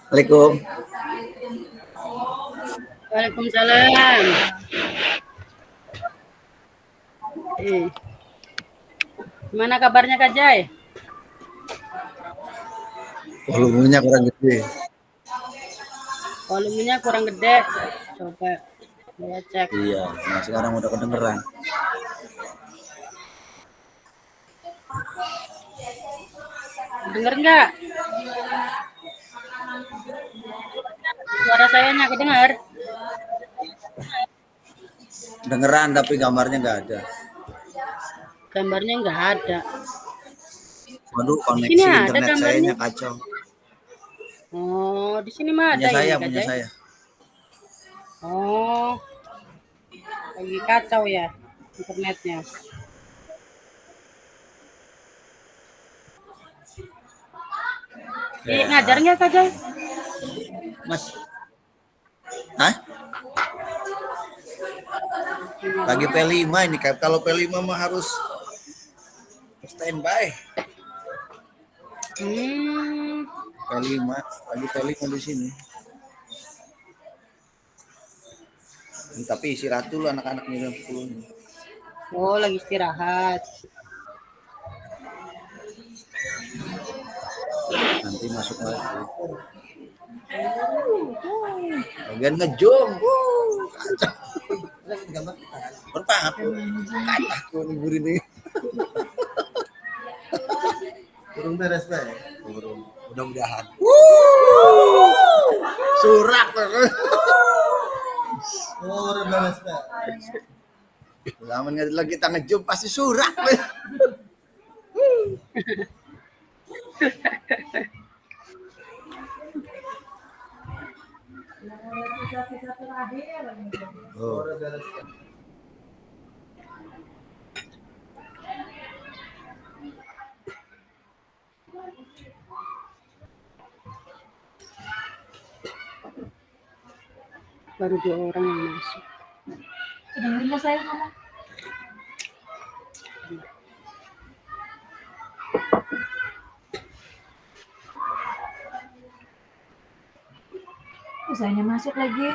Assalamualaikum. Waalaikumsalam. Gimana kabarnya Kak Jai? Volumenya kurang gede. Volumenya kurang gede. Coba saya cek. Iya, nah sekarang udah kedengeran. Dengar nggak? Suara saya nggak kedengar. Dengeran tapi gambarnya nggak ada. Gambarnya nggak ada. Waduh, Di sini koneksi ada internet gambarnya. sayanya kacau. Oh, di sini mah Punya ada saya, ini Kak punya Jai. saya. Oh, lagi kacau ya internetnya. Ngajar Ya, nggak Kak Jai? Mas. Hah? Lagi P5 ini kan. Kalau P5 mah harus standby. Hmm, P5, lagi P5 di sini. Tapi istirahat dulu anak-anak jam 10. oh lagi istirahat. Nanti masuk lagi. Bagian ngejong. Kacau. Berpaham aku. Kacau aku libur ini. Turun beres, Pak. Turun. Mudah-mudahan. Surak. Oh, udah beres, Pak. Lama lagi kita ngejum pasti surak. Oh. Baru 2 orang yang masuk. Dengerin nggak saya ngomong? Usahanya masuk lagi.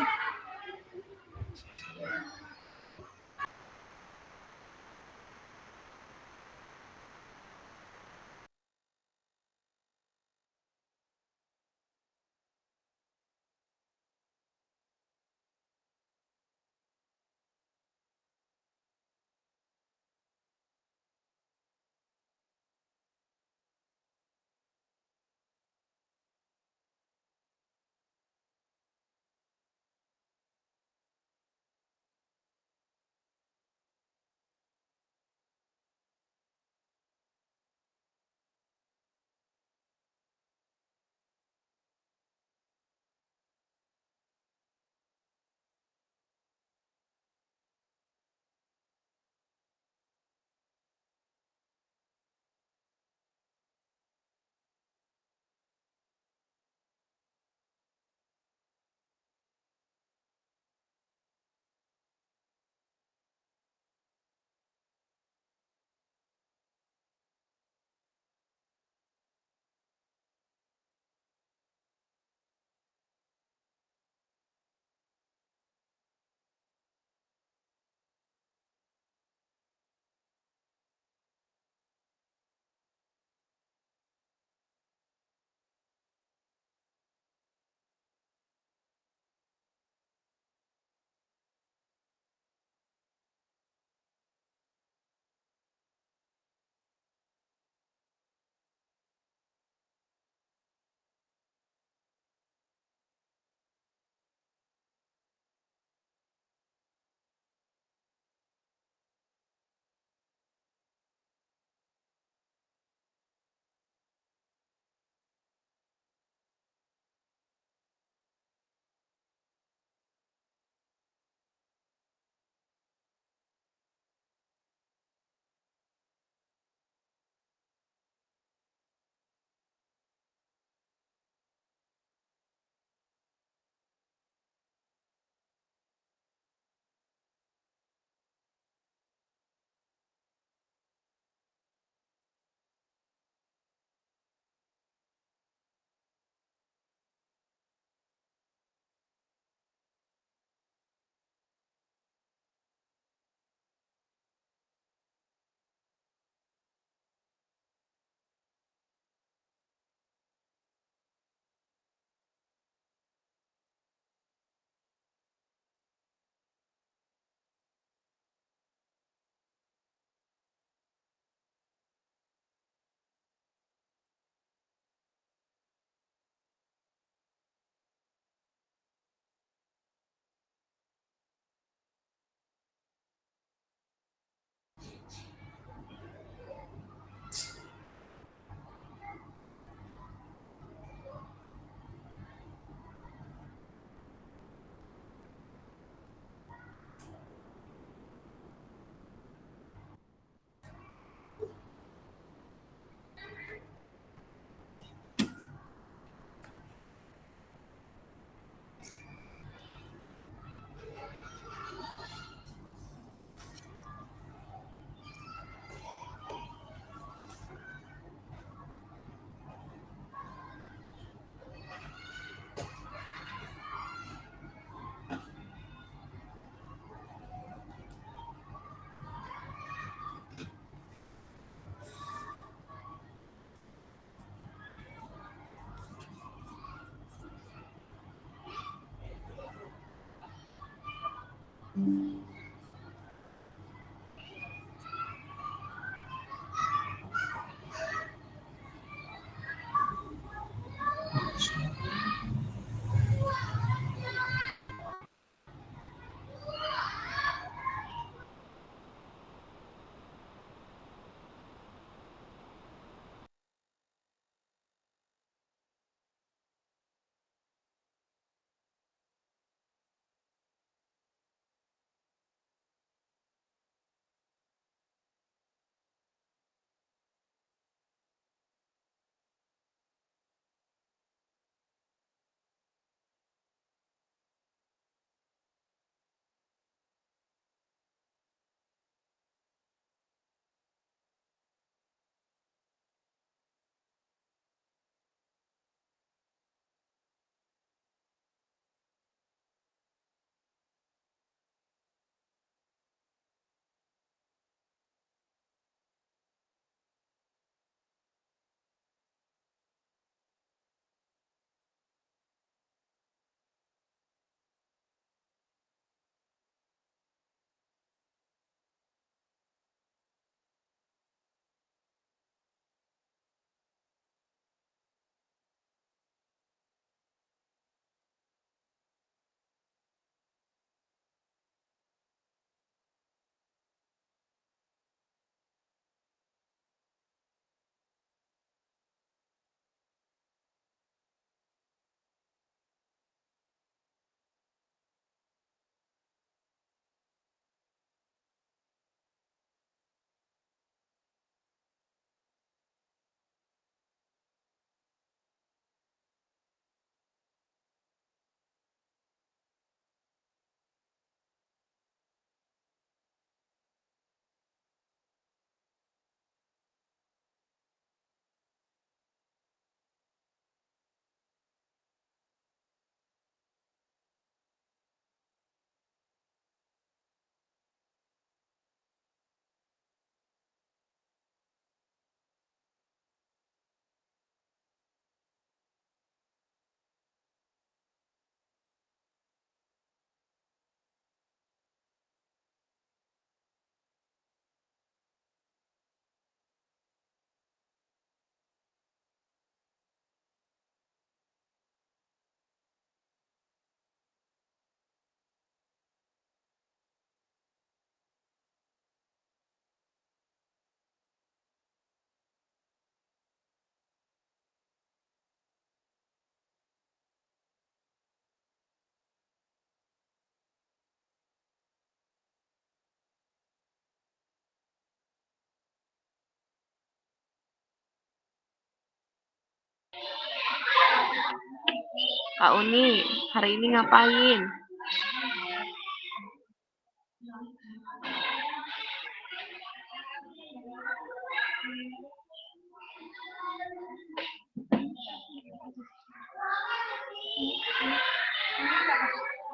Kak Uni, hari ini ngapain?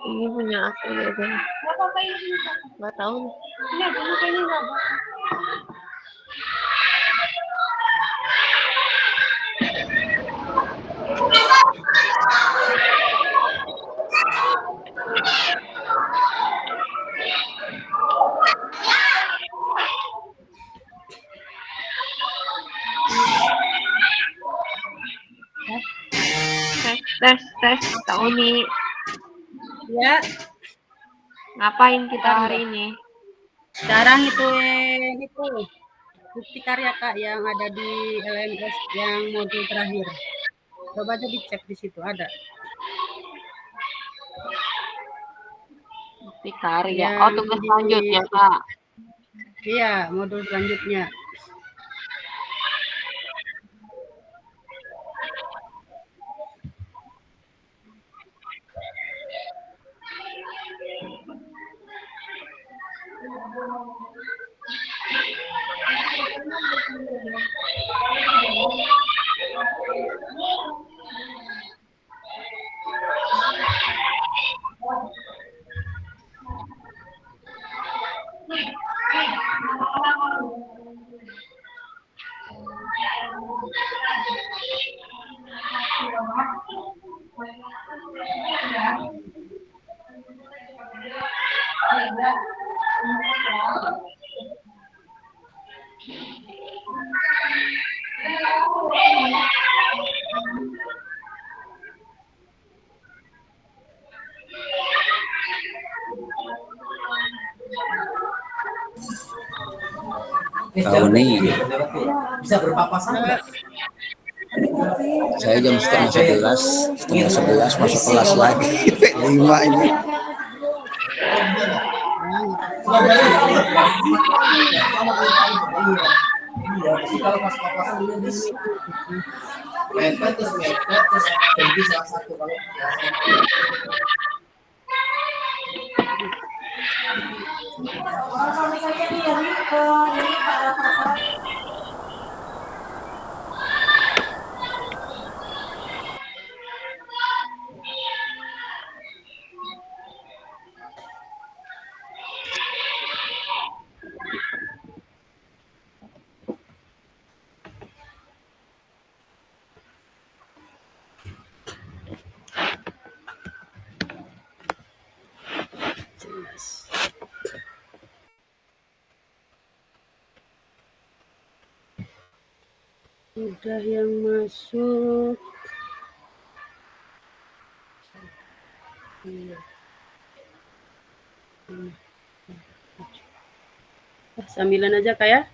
Ini punya aku ya deh. Nggak tahu. Tes, Kak Uni. Ya, Ngapain kita hari ini? sekarang itu bukti karya Kak yang ada di LMS yang modul terakhir. Coba aja dicek di situ ada. Bukti karya. Yang Oh, tugas selanjutnya, Kak. Iya, modul selanjutnya. Tahu nih. Bisa berpapasan nggak? Saya jam setengah 11 masuk kelas lagi. 5 ini. Kalau pas papasan dulu mepet terus jadi salah satu kalau udah yang masuk. Sambilan aja Kak ya.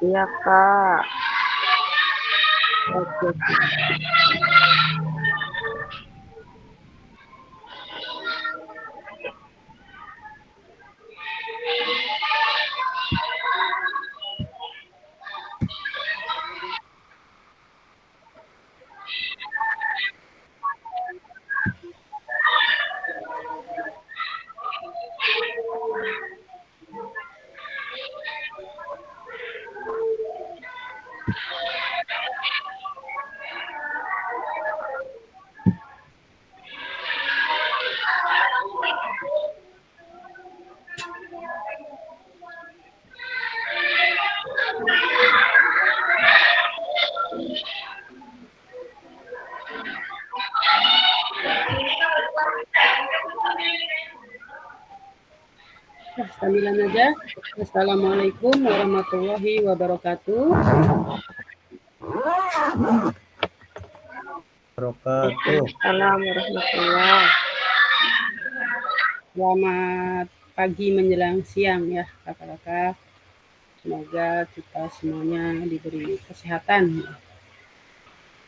Iya, Kak. Oke. Sambilan aja. Assalamualaikum warahmatullahi wabarakatuh. Assalamualaikum warahmatullahi. Selamat pagi menjelang siang ya kakak-kakak. Semoga kita semuanya diberi kesehatan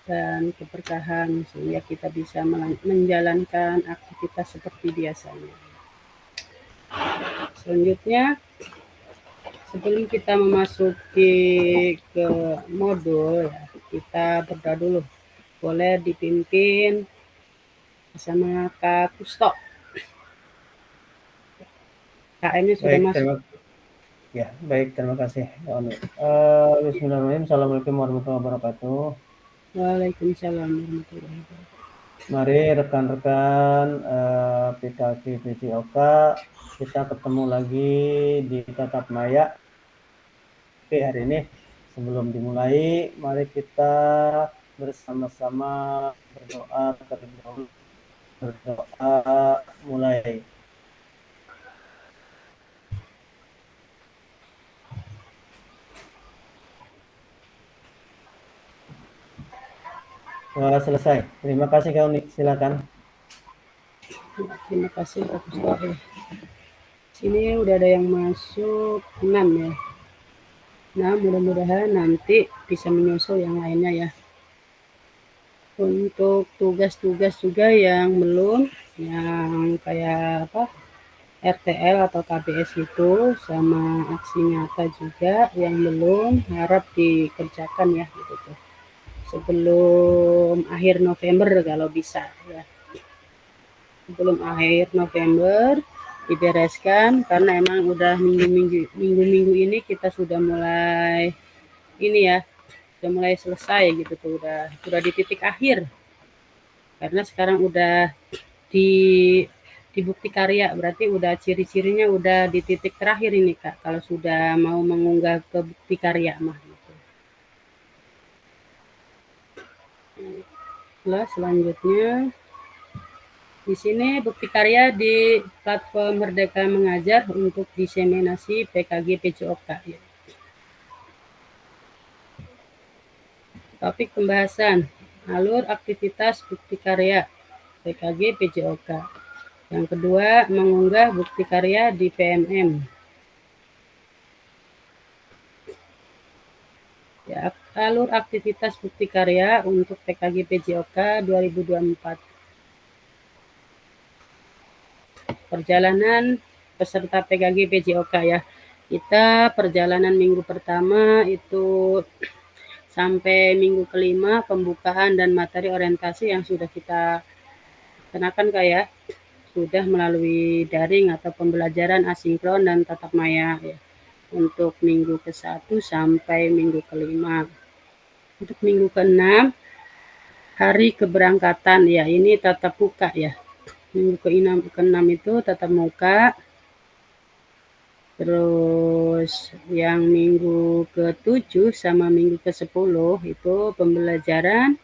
dan keberkahan sehingga kita bisa menjalankan aktivitas seperti biasanya. Selanjutnya, sebelum kita memasuki ke modul, ya, kita berdoa dulu. Boleh dipimpin bersama Kak Kusto. KM-nya sudah masuk. Baik, terima kasih. Bismillahirrahmanirrahim. Assalamualaikum warahmatullahi wabarakatuh. Waalaikumsalam warahmatullahi wabarakatuh. Mari rekan-rekan PKK PCOK, kita ketemu lagi di Tatap Maya. Oke, hari ini sebelum dimulai, mari kita bersama-sama berdoa terlebih dahulu. Berdoa mulai. Selesai. Terima kasih Kak Uni. Silakan. Terima kasih Pak Kusto. Sini udah ada yang masuk 6 ya. Nah, mudah-mudahan nanti bisa menyusul yang lainnya ya. Untuk tugas-tugas juga yang belum, yang kayak apa, RTL atau KBS itu, sama aksi nyata juga yang belum, harap dikerjakan ya gitu tuh. Sebelum akhir November kalau bisa ya. Sebelum akhir November dibereskan karena emang udah minggu-minggu ini kita sudah mulai ini ya, sudah mulai selesai gitu tuh, udah di titik akhir. Karena sekarang udah di bukti karya, berarti udah ciri-cirinya udah di titik terakhir ini Kak, kalau sudah mau mengunggah ke bukti karya mah gitu. Nah, selanjutnya Di sini bukti karya di platform Merdeka Mengajar untuk diseminasi PKG PJOK. Ya. Topik pembahasan, alur aktivitas bukti karya PKG PJOK. Yang kedua, mengunggah bukti karya di PMM. Ya, alur aktivitas bukti karya untuk PKG PJOK 2024. Perjalanan peserta PKG PJOK ya. Kita perjalanan minggu pertama itu sampai minggu kelima pembukaan dan materi orientasi yang sudah kita kenakan kayak sudah melalui daring atau pembelajaran asinkron dan tatap maya ya. Untuk minggu ke-1 sampai minggu kelima. Untuk minggu ke-6 hari keberangkatan ya, ini tatap muka ya. Minggu ke-6 itu tatap muka. Terus yang minggu ke-7 sama minggu ke-10 itu pembelajaran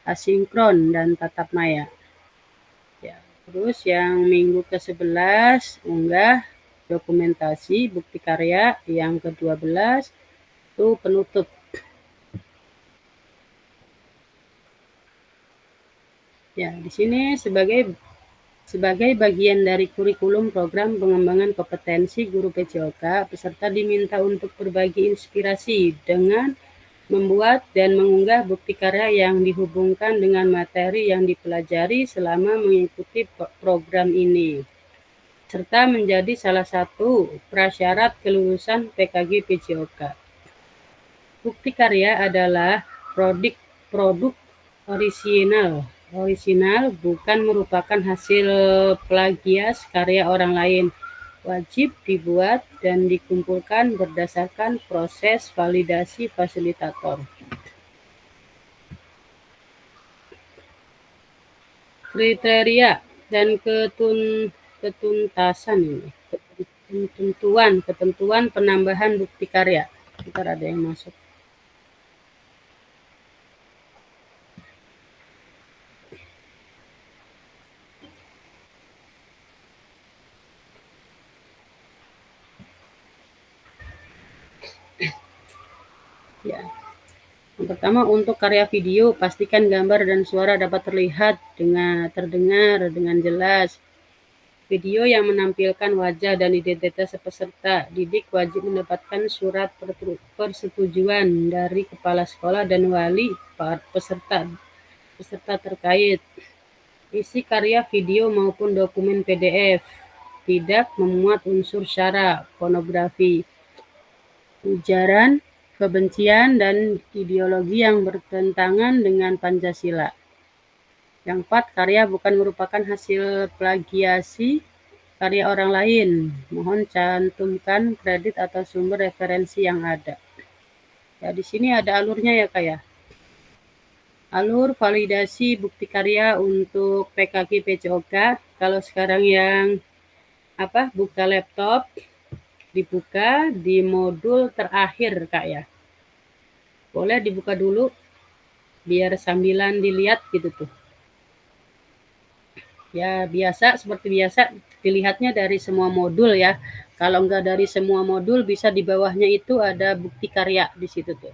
asinkron dan tatap maya. Ya, terus yang minggu ke-11 unggah dokumentasi bukti karya, yang ke-12 itu penutup. Ya, di sini sebagai bagian dari kurikulum program pengembangan kompetensi guru PJOK, peserta diminta untuk berbagi inspirasi dengan membuat dan mengunggah bukti karya yang dihubungkan dengan materi yang dipelajari selama mengikuti program ini, serta menjadi salah satu prasyarat kelulusan PKG PJOK. Bukti karya adalah produk orisinal, bukan merupakan hasil plagias karya orang lain. Wajib dibuat dan dikumpulkan berdasarkan proses validasi fasilitator. Kriteria dan ketentuan penambahan bukti karya. Ntar ada yang masuk. Ya. Yang pertama, untuk karya video, pastikan gambar dan suara dapat terdengar dengan jelas. Video yang menampilkan wajah dan identitas peserta didik wajib mendapatkan surat persetujuan dari kepala sekolah dan wali peserta terkait. Isi karya video maupun dokumen PDF tidak memuat unsur syara, pornografi, ujaran kebencian, dan ideologi yang bertentangan dengan Pancasila. Yang 4, karya bukan merupakan hasil plagiasi karya orang lain. Mohon cantumkan kredit atau sumber referensi yang ada. Ya, di sini ada alurnya ya, Kak ya. Alur validasi bukti karya untuk PKG PJOK. Kalau sekarang yang buka laptop, dibuka di modul terakhir, Kak ya. Boleh dibuka dulu biar sambilan dilihat gitu tuh. Ya, seperti biasa dilihatnya dari semua modul ya. Kalau enggak dari semua modul, bisa di bawahnya itu ada bukti karya di situ tuh.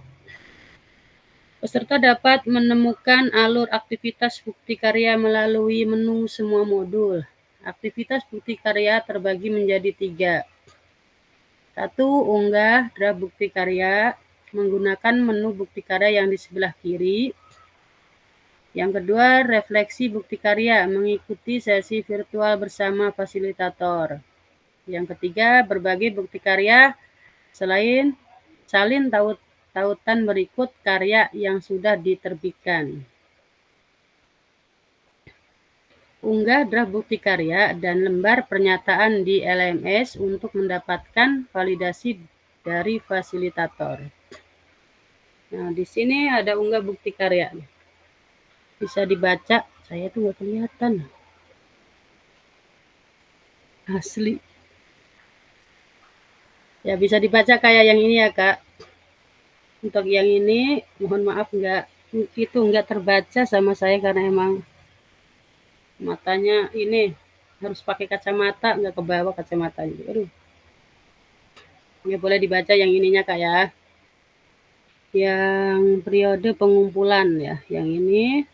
Peserta dapat menemukan alur aktivitas bukti karya melalui menu semua modul. Aktivitas bukti karya terbagi menjadi 3. 1, unggah draft bukti karya menggunakan menu bukti karya yang di sebelah kiri. Yang kedua, refleksi bukti karya mengikuti sesi virtual bersama fasilitator. Yang ketiga, berbagi bukti karya salin tautan berikut karya yang sudah diterbitkan. Unggah draft bukti karya dan lembar pernyataan di LMS untuk mendapatkan validasi dari fasilitator. Nah, di sini ada unggah bukti karya. Bisa dibaca, saya tuh nggak kelihatan. Asli. Ya, bisa dibaca kayak yang ini ya, Kak. Untuk yang ini, mohon maaf nggak terbaca sama saya karena emang Matanya ini harus pakai kacamata, nggak ke bawah kacamatanya. Aduh. Ya boleh dibaca yang ininya Kak ya. Yang periode pengumpulan ya, yang ini.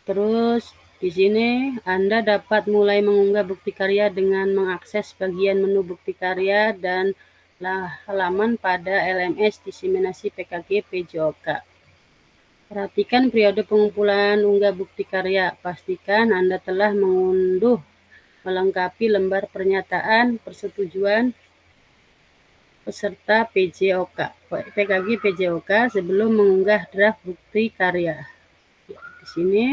Terus di sini Anda dapat mulai mengunggah bukti karya dengan mengakses bagian menu bukti karya dan halaman pada LMS diseminasi PKG PJOK. Perhatikan periode pengumpulan unggah bukti karya. Pastikan Anda telah mengunduh melengkapi lembar pernyataan persetujuan peserta PJOK, PKG PJOK sebelum mengunggah draft bukti karya. Di sini.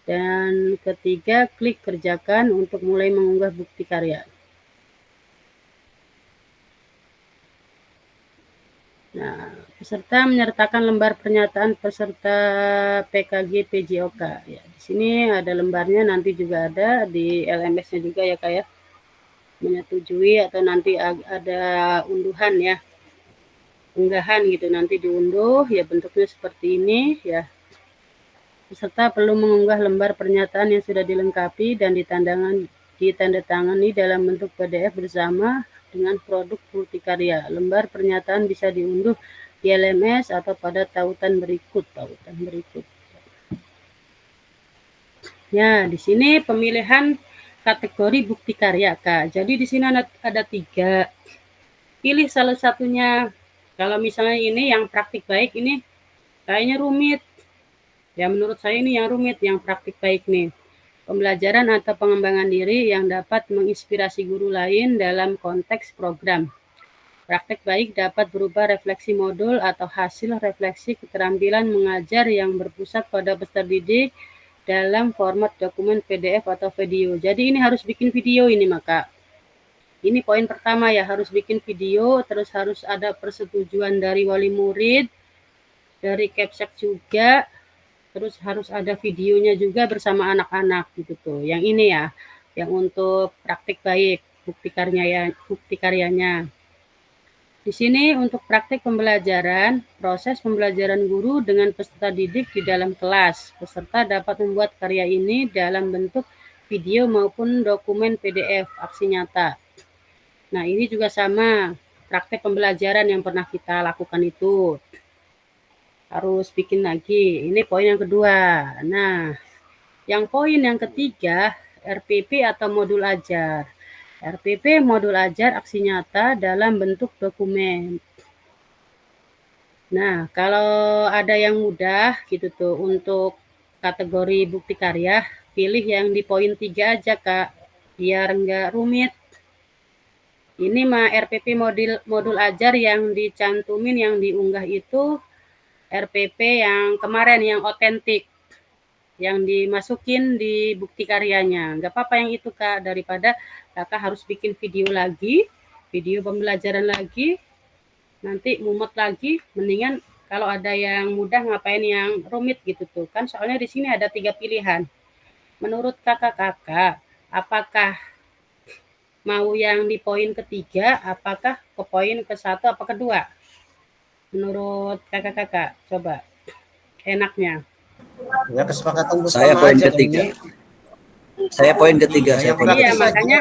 Dan ketiga, klik kerjakan untuk mulai mengunggah bukti karya. Nah, peserta menyertakan lembar pernyataan peserta PKG PJOK. Ya, di sini ada lembarnya, nanti juga ada di LMS-nya juga ya Kak ya. Menyetujui atau nanti ada unduhan ya. Unggahan gitu, nanti diunduh ya bentuknya seperti ini ya. Peserta perlu mengunggah lembar pernyataan yang sudah dilengkapi dan ditandatangani dalam bentuk PDF bersama dengan produk multikarya. Lembar pernyataan bisa diunduh di LMS atau pada tautan berikut. Ya, di sini pemilihan kategori bukti karya, Kak. Jadi di sini ada 3. Pilih salah satunya. Kalau misalnya ini yang praktik baik ini kayaknya rumit. Ya menurut saya ini yang rumit, yang praktik baik nih. Pembelajaran atau pengembangan diri yang dapat menginspirasi guru lain dalam konteks program. Praktek baik dapat berupa refleksi modul atau hasil refleksi keterampilan mengajar yang berpusat pada peserta didik dalam format dokumen PDF atau video. Jadi ini harus bikin video ini maka. Ini poin pertama ya, harus bikin video, terus harus ada persetujuan dari wali murid, dari Kepsek juga. Terus harus ada videonya juga bersama anak-anak gitu tuh. Yang ini ya, yang untuk praktik baik, bukti karyanya. Di sini untuk praktik pembelajaran, proses pembelajaran guru dengan peserta didik di dalam kelas. Peserta dapat membuat karya ini dalam bentuk video maupun dokumen PDF aksi nyata. Nah, ini juga sama, praktik pembelajaran yang pernah kita lakukan itu. Harus bikin lagi. Ini poin yang kedua. Nah, yang poin yang ketiga, RPP atau modul ajar. RPP modul ajar aksi nyata dalam bentuk dokumen. Nah, kalau ada yang mudah gitu tuh untuk kategori bukti karya, pilih yang di poin 3 aja Kak, biar enggak rumit. Ini mah RPP modul ajar yang dicantumin, yang diunggah itu RPP yang kemarin yang otentik, yang dimasukin di bukti karyanya. Nggak apa-apa yang itu Kak, daripada Kakak harus bikin video lagi, video pembelajaran lagi, nanti mumet lagi. Mendingan kalau ada yang mudah ngapain yang rumit gitu tuh kan, soalnya di sini ada 3 pilihan. Menurut kakak-kakak, apakah mau yang di poin ketiga, apakah ke poin ke-1 apa kedua? Menurut kakak-kakak, coba enaknya. Ya kesepakatan bersama Saya poin aja ketiga. ini. Saya poin ketiga. Saya poin Iya, ketiga.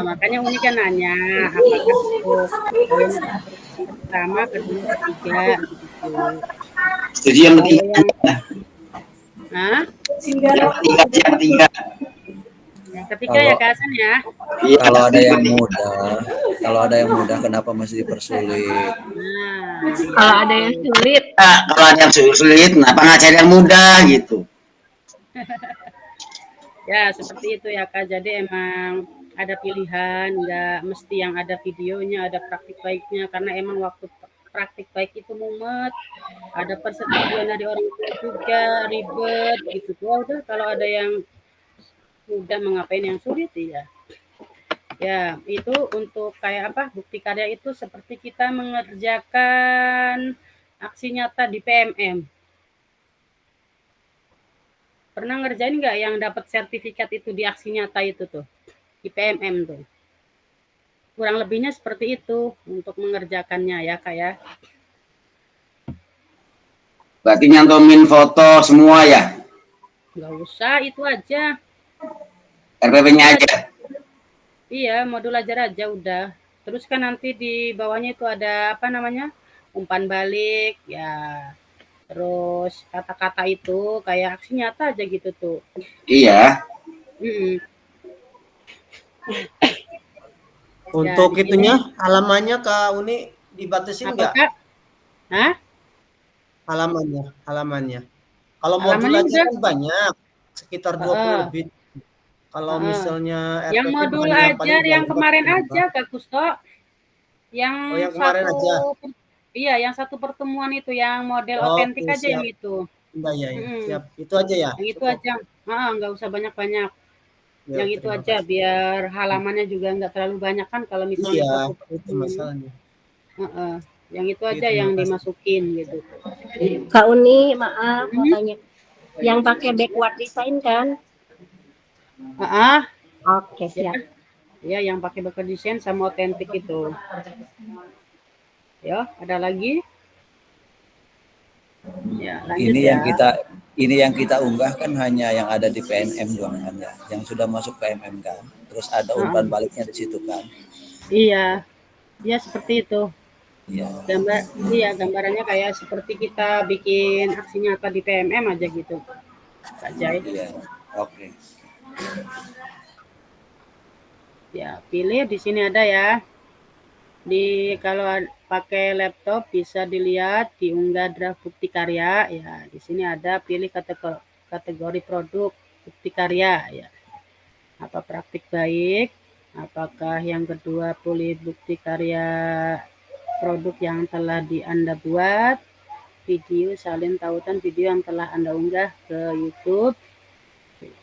makanya Uni kan nanya apakah untuk poin pertama, kedua, ketiga gitu. Setuju yang ketiga. Hah? Yang ketiga. Yang ketiga ya Kak Hasan ya. Iya. Kalau ada yang mudah, kenapa masih dipersulit? Nah, Kalau ada yang sulit, Kalau ada yang sulit, kenapa nggak cari yang mudah gitu? ya seperti itu ya Kak. Jadi emang ada pilihan, nggak mesti yang ada videonya, ada praktik baiknya, karena emang waktu praktik baik itu mumet, ada persetujuan dari orang tua juga, ribet gitu. Udah kalau ada yang mudah mengapain yang sulit ya. Ya, itu untuk kayak apa? Bukti karya itu seperti kita mengerjakan aksi nyata di PMM. Pernah ngerjain nggak yang dapat sertifikat itu di aksi nyata itu tuh? Di PMM tuh. Kurang lebihnya seperti itu untuk mengerjakannya ya, Kak ya. Berarti nyantumin foto semua ya? Nggak usah, itu aja. RPP-nya aja. Iya, modul ajar aja udah. Terus kan nanti di bawahnya itu ada apa namanya? Umpan balik, ya. Terus kata-kata itu kayak aksi nyata aja gitu tuh. Iya. Mm-mm. Untuk di sini itunya halamannya Kak Uni dibatasin nggak? apakah? Hah? Halamannya. Kalau modul Halamannya aja udah. kan banyak, sekitar 20 Heeh, lebih. Kalau heeh. misalnya Yang RPP modul banyak paling ajar yang 24 kemarin tambah. aja Kak Kusto. Yang Oh yang kemarin satu, aja. iya, yang satu pertemuan itu yang model otentik Oke aja yang siap. itu. Enggak ya ya. Mm-mm. Siap. Itu aja ya. Yang itu Cukup. aja. Nggak usah banyak-banyak. Ya Yang itu terima aja kasih. biar halamannya juga nggak terlalu banyak kan kalau misalnya Iya, satu itu pertemuan. masalahnya. Heeh. Yang itu Oke, aja terima yang kasih. dimasukin gitu. Kak Uni, maaf mau Mhm. tanya. Yang pakai backward design kan? Heeh. Oke, Ya, siap. ya yang pakai bakar desain sama otentik itu. Ya, ada lagi? Ya, lanjut Ini yang ya. kita unggah kan hanya yang ada di PNM doang kan ya, yang sudah masuk PMM kan. Terus ada umpan Heeh. baliknya di situ kan. Iya, ya seperti itu. Iya. Iya, gambarannya kayak seperti kita bikin aksi nyata di PMM aja gitu, Kak Jai. Iya. Oke. Ya, pilih di sini ada ya. Kalau pakai laptop bisa dilihat diunggah draft bukti karya ya. Di sini ada pilih kategori produk bukti karya ya. Apa praktik baik? Apakah yang kedua pilih bukti karya produk yang telah Anda buat? Video salin tautan video yang telah Anda unggah ke YouTube.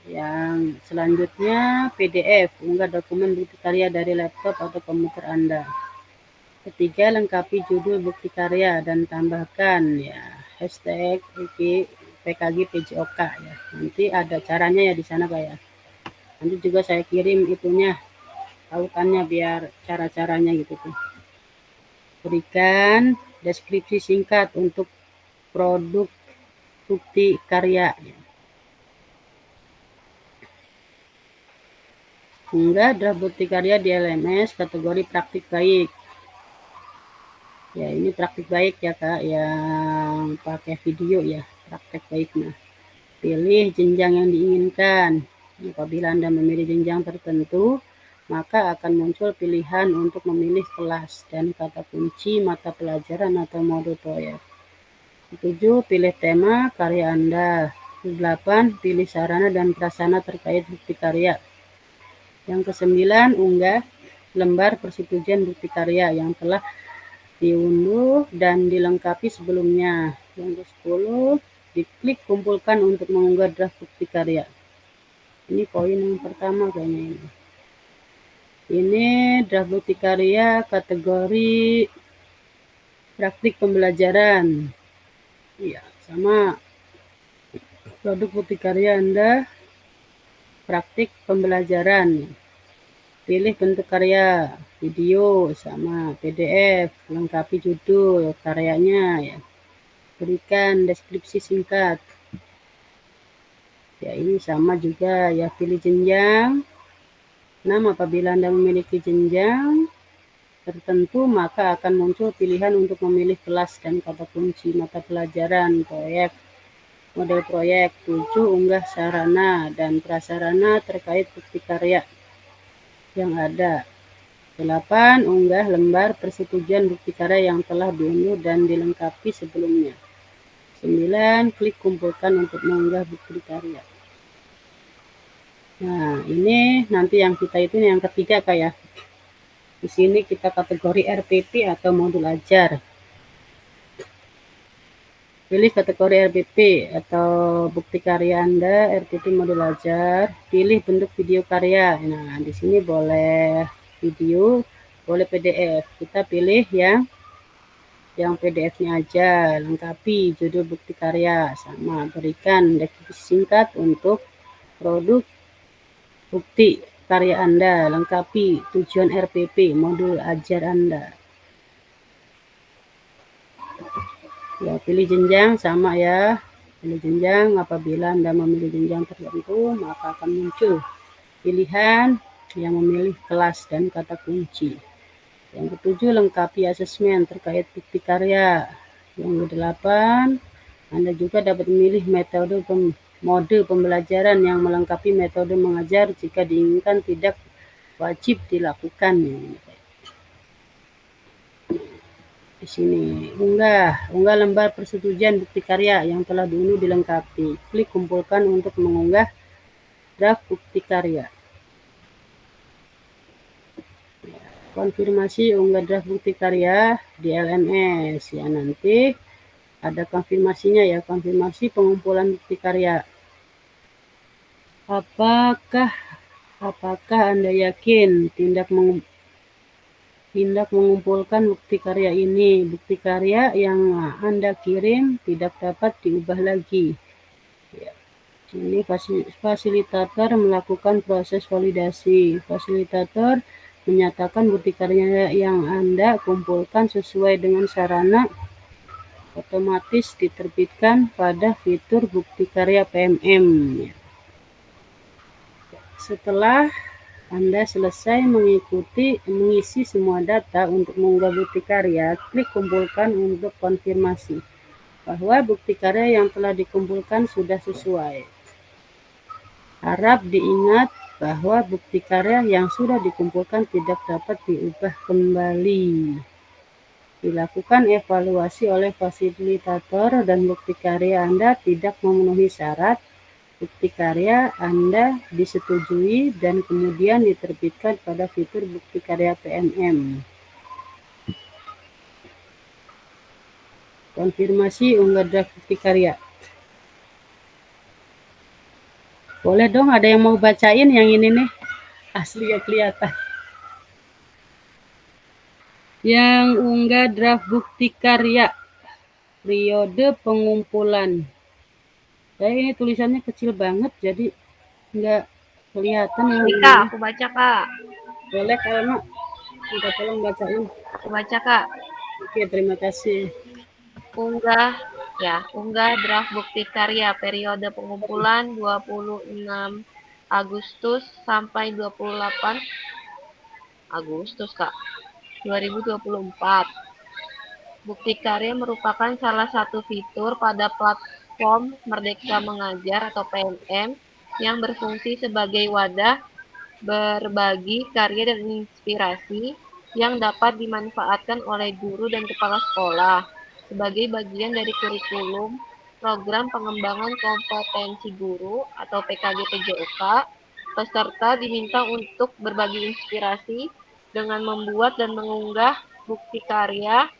Yang selanjutnya PDF, unggah dokumen bukti karya dari laptop atau komputer Anda. Ketiga, lengkapi judul bukti karya dan tambahkan ya hashtag PKG PJOK ya. Nanti ada caranya ya di sana Pak ya. Nanti juga saya kirim itunya tautannya biar cara-caranya gitu tuh. Berikan deskripsi singkat untuk produk bukti karya. Unggah draft bukti karya di LMS kategori praktik baik. Ya, ini praktik baik ya Kak, yang pakai video ya, praktek baiknya. Pilih jenjang yang diinginkan. Apabila Anda memilih jenjang tertentu, maka akan muncul pilihan untuk memilih kelas dan kata kunci mata pelajaran atau modul proyek. 7. Pilih tema karya Anda. 8. Pilih sarana dan prasarana terkait bukti karya. Yang ke-9, unggah lembar persetujuan bukti karya yang telah diunduh dan dilengkapi sebelumnya. Yang ke-10, diklik kumpulkan untuk mengunggah draft bukti karya. Ini poin yang pertama kayaknya ini. Ini draft bukti karya kategori praktik pembelajaran. Iya, sama produk bukti karya Anda praktik pembelajaran. Pilih bentuk karya, video sama PDF, lengkapi judul karyanya ya. Berikan deskripsi singkat. Ya, ini sama juga ya, pilih jenjang. 6. Apabila Anda memiliki jenjang tertentu, maka akan muncul pilihan untuk memilih kelas dan kata kunci mata pelajaran, proyek, model proyek. 7. Unggah sarana dan prasarana terkait bukti karya yang ada. 8. Unggah lembar persetujuan bukti karya yang telah diunduh dan dilengkapi sebelumnya. 9. Klik kumpulkan untuk mengunggah bukti karya. Nah, ini nanti yang kita itu yang ketiga Kak ya. Di sini kita kategori RPP atau modul ajar. Pilih kategori RPP atau bukti karya Anda, RPP modul ajar. Pilih bentuk video karya. Nah, di sini boleh video, boleh PDF. Kita pilih yang PDF-nya aja. Lengkapi judul bukti karya sama. Berikan deskripsi singkat untuk produk bukti karya Anda. Lengkapi tujuan RPP modul ajar Anda. Ya, pilih jenjang sama ya. Pilih jenjang. Apabila Anda memilih jenjang tertentu, maka akan muncul pilihan yang memilih kelas dan kata kunci. Yang ketujuh, lengkapi asesmen terkait bukti karya. Yang kedelapan, Anda juga dapat memilih mode pembelajaran yang melengkapi metode mengajar jika diinginkan tidak wajib dilakukan. Di sini, unggah lembar persetujuan bukti karya yang telah diunduh dilengkapi. Klik kumpulkan untuk mengunggah draft bukti karya. Konfirmasi unggah draft bukti karya di LMS ya, nanti ada konfirmasinya ya, konfirmasi pengumpulan bukti karya. Apakah Anda yakin tindak mengumpulkan bukti karya ini? Bukti karya yang Anda kirim tidak dapat diubah lagi. Ya. Ini fasilitator melakukan proses validasi. Fasilitator menyatakan bukti karya yang Anda kumpulkan sesuai dengan sarana otomatis diterbitkan pada fitur bukti karya PMM. Setelah Anda selesai mengisi semua data untuk mengunggah bukti karya, klik kumpulkan untuk konfirmasi bahwa bukti karya yang telah dikumpulkan sudah sesuai. Harap diingat bahwa bukti karya yang sudah dikumpulkan tidak dapat diubah kembali. Dilakukan evaluasi oleh fasilitator dan bukti karya Anda tidak memenuhi syarat. Bukti karya Anda disetujui dan kemudian diterbitkan pada fitur bukti karya PMM. Konfirmasi unggah draft bukti karya. Boleh dong ada yang mau bacain yang ini nih? Asli ya kelihatan. Yang unggah draft bukti karya. Periode pengumpulan. Ini tulisannya kecil banget, jadi nggak kelihatan. Kak, aku baca, Kak. Boleh, Kak. Minta tolong bacain. Aku baca, Kak. Oke, terima kasih. Unggah draft bukti karya periode pengumpulan 26 Agustus sampai 28 Agustus, Kak. 2024. Bukti karya merupakan salah satu fitur pada platform Merdeka Mengajar atau PMM yang berfungsi sebagai wadah berbagi karya dan inspirasi yang dapat dimanfaatkan oleh guru dan kepala sekolah sebagai bagian dari kurikulum program pengembangan kompetensi guru atau PKG-PJOK. Peserta diminta untuk berbagi inspirasi dengan membuat dan mengunggah bukti karya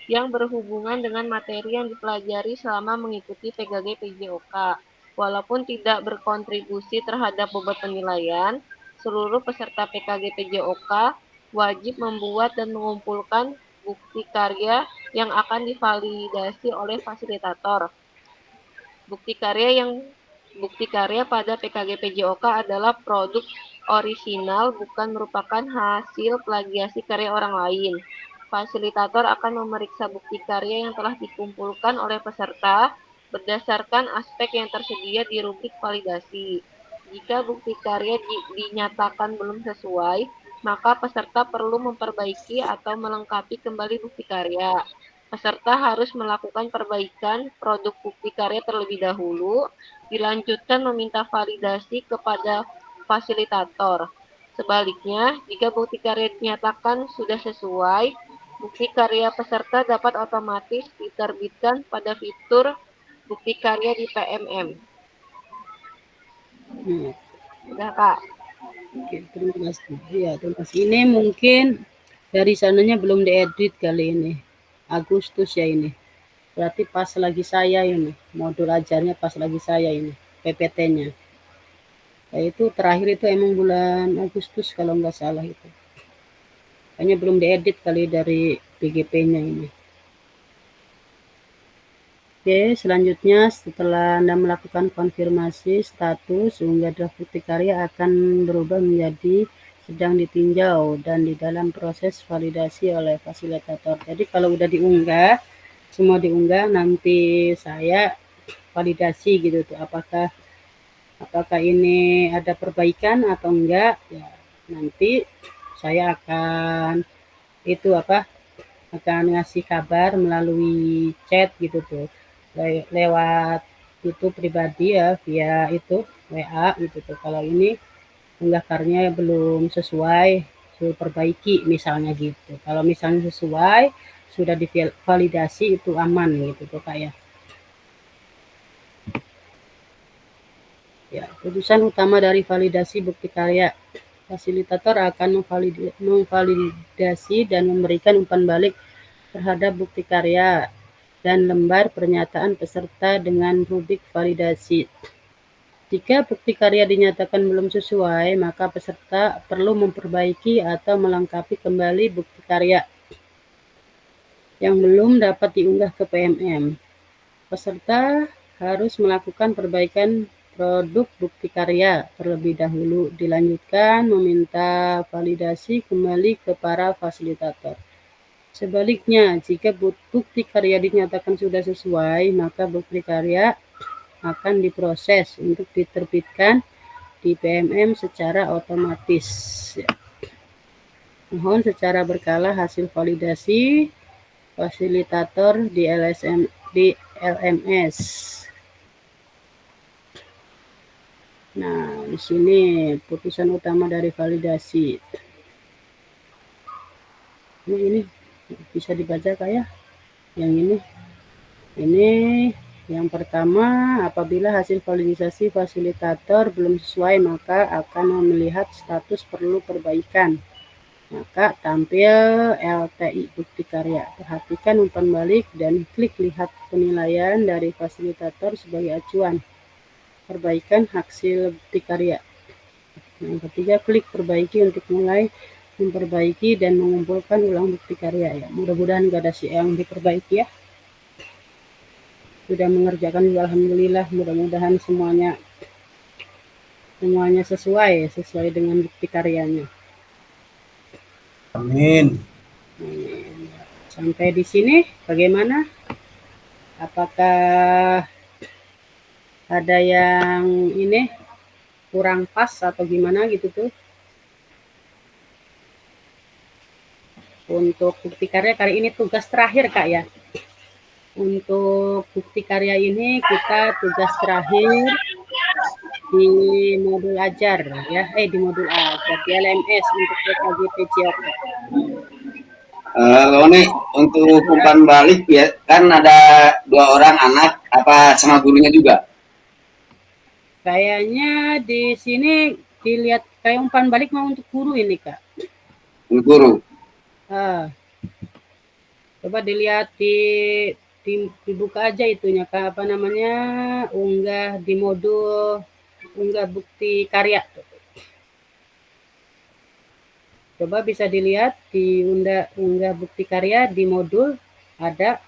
yang berhubungan dengan materi yang dipelajari selama mengikuti PKG-PJOK. Walaupun tidak berkontribusi terhadap bobot penilaian, seluruh peserta PKG-PJOK wajib membuat dan mengumpulkan bukti karya yang akan divalidasi oleh fasilitator. Bukti karya pada PKG-PJOK adalah produk orisinal, bukan merupakan hasil plagiasi karya orang lain. Fasilitator akan memeriksa bukti karya yang telah dikumpulkan oleh peserta berdasarkan aspek yang tersedia di rubrik validasi. Jika bukti karya dinyatakan belum sesuai, maka peserta perlu memperbaiki atau melengkapi kembali bukti karya. Peserta harus melakukan perbaikan produk bukti karya terlebih dahulu, dilanjutkan meminta validasi kepada fasilitator. Sebaliknya, jika bukti karya dinyatakan sudah sesuai, bukti karya peserta dapat otomatis diterbitkan pada fitur bukti karya di PMM. Udah, Kak. Oke, terima kasih. Ya, terima kasih. Ini mungkin dari sananya belum diedit kali ini. Agustus ya ini. Berarti pas lagi saya ini. Modul ajarnya pas lagi saya ini. PPT-nya. Nah, itu terakhir itu emang bulan Agustus kalau nggak salah itu. Hanya belum diedit kali dari PGP-nya ini. Oke, selanjutnya setelah Anda melakukan konfirmasi status, unggah draft bukti karya akan berubah menjadi sedang ditinjau dan di dalam proses validasi oleh fasilitator. Jadi kalau udah diunggah, semua diunggah, nanti saya validasi gitu tuh, apakah ini ada perbaikan atau enggak. Ya, nanti saya akan akan ngasih kabar melalui chat gitu tuh, lewat itu pribadi ya, via itu WA gitu tuh. Kalau ini unggahannya belum sesuai, suruh perbaiki misalnya gitu. Kalau misalnya sesuai, sudah divalidasi, itu aman gitu tuh Kak ya. Ya, putusan utama dari validasi bukti karya. Fasilitator akan memvalidasi dan memberikan umpan balik terhadap bukti karya dan lembar pernyataan peserta dengan rubrik validasi. Jika bukti karya dinyatakan belum sesuai, maka peserta perlu memperbaiki atau melengkapi kembali bukti karya yang belum dapat diunggah ke PMM. Peserta harus melakukan perbaikan produk bukti karya terlebih dahulu, dilanjutkan meminta validasi kembali ke para fasilitator. Sebaliknya, jika bukti karya dinyatakan sudah sesuai, maka bukti karya akan diproses untuk diterbitkan di PMM secara otomatis. Mohon secara berkala hasil validasi fasilitator di LMS. Nah, di sini putusan utama dari validasi. Ini bisa dibaca Kak ya? Yang ini yang pertama, apabila hasil validasi fasilitator belum sesuai, maka akan melihat status perlu perbaikan. Maka tampil LTI bukti karya. Perhatikan umpan balik dan klik lihat penilaian dari fasilitator sebagai acuan perbaikan hasil bukti karya. Yang ketiga, klik perbaiki untuk mulai memperbaiki dan mengumpulkan ulang bukti karya ya. Mudah-mudahan gak ada yang diperbaiki ya. Sudah mengerjakan juga alhamdulillah, mudah-mudahan semuanya sesuai dengan bukti karyanya. Amin. Sampai di sini bagaimana? Apakah ada yang ini kurang pas atau gimana gitu tuh? Untuk bukti karya kali ini tugas terakhir Kak ya. Untuk bukti karya ini kita tugas terakhir di modul ajar ya, di modul ajar di LMS untuk PKG PJOK. Loni, untuk umpan balik ya kan ada 2 orang anak apa sama gurunya juga? Kayaknya di sini dilihat kayak umpan balik mau untuk guru ini Kak. Untuk guru. Coba dilihat dibuka aja itunya Kak, apa namanya, unggah di modul unggah bukti karya. Coba bisa dilihat di unggah bukti karya di modul ada.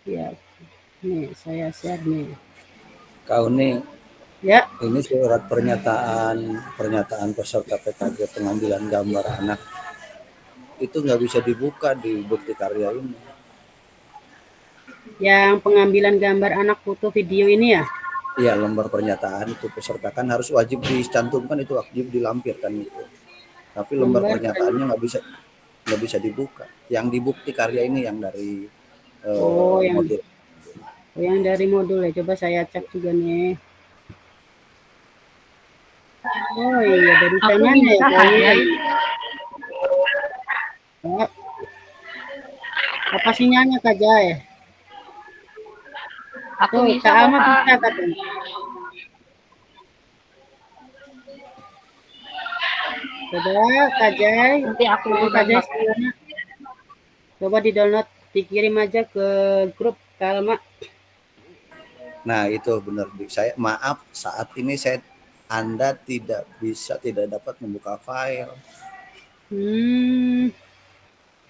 Ya, nih saya share nih. Kau nih, ya, ini surat pernyataan peserta PKG pengambilan gambar anak itu nggak bisa dibuka di bukti karya ini. Yang pengambilan gambar anak foto video ini ya? Iya, lembar pernyataan itu peserta kan harus wajib dicantumkan, itu wajib dilampirkan itu. Tapi lembar pernyataannya nggak bisa dibuka. Yang di bukti karya ini yang dari modul. Yang dari modul ya, coba saya cek juga nih. Oh iya, dari sananya ya kayaknya. Apa sinyalnya Kak Jai? Aku Tuh, bisa Kak Alma Kak. bisa katanya. Coba Kak Jai. Nanti aku Kak Jai coba di download, dikirim aja ke grup Kak Alma. Nah itu benar, saya maaf saat ini Anda tidak dapat membuka file.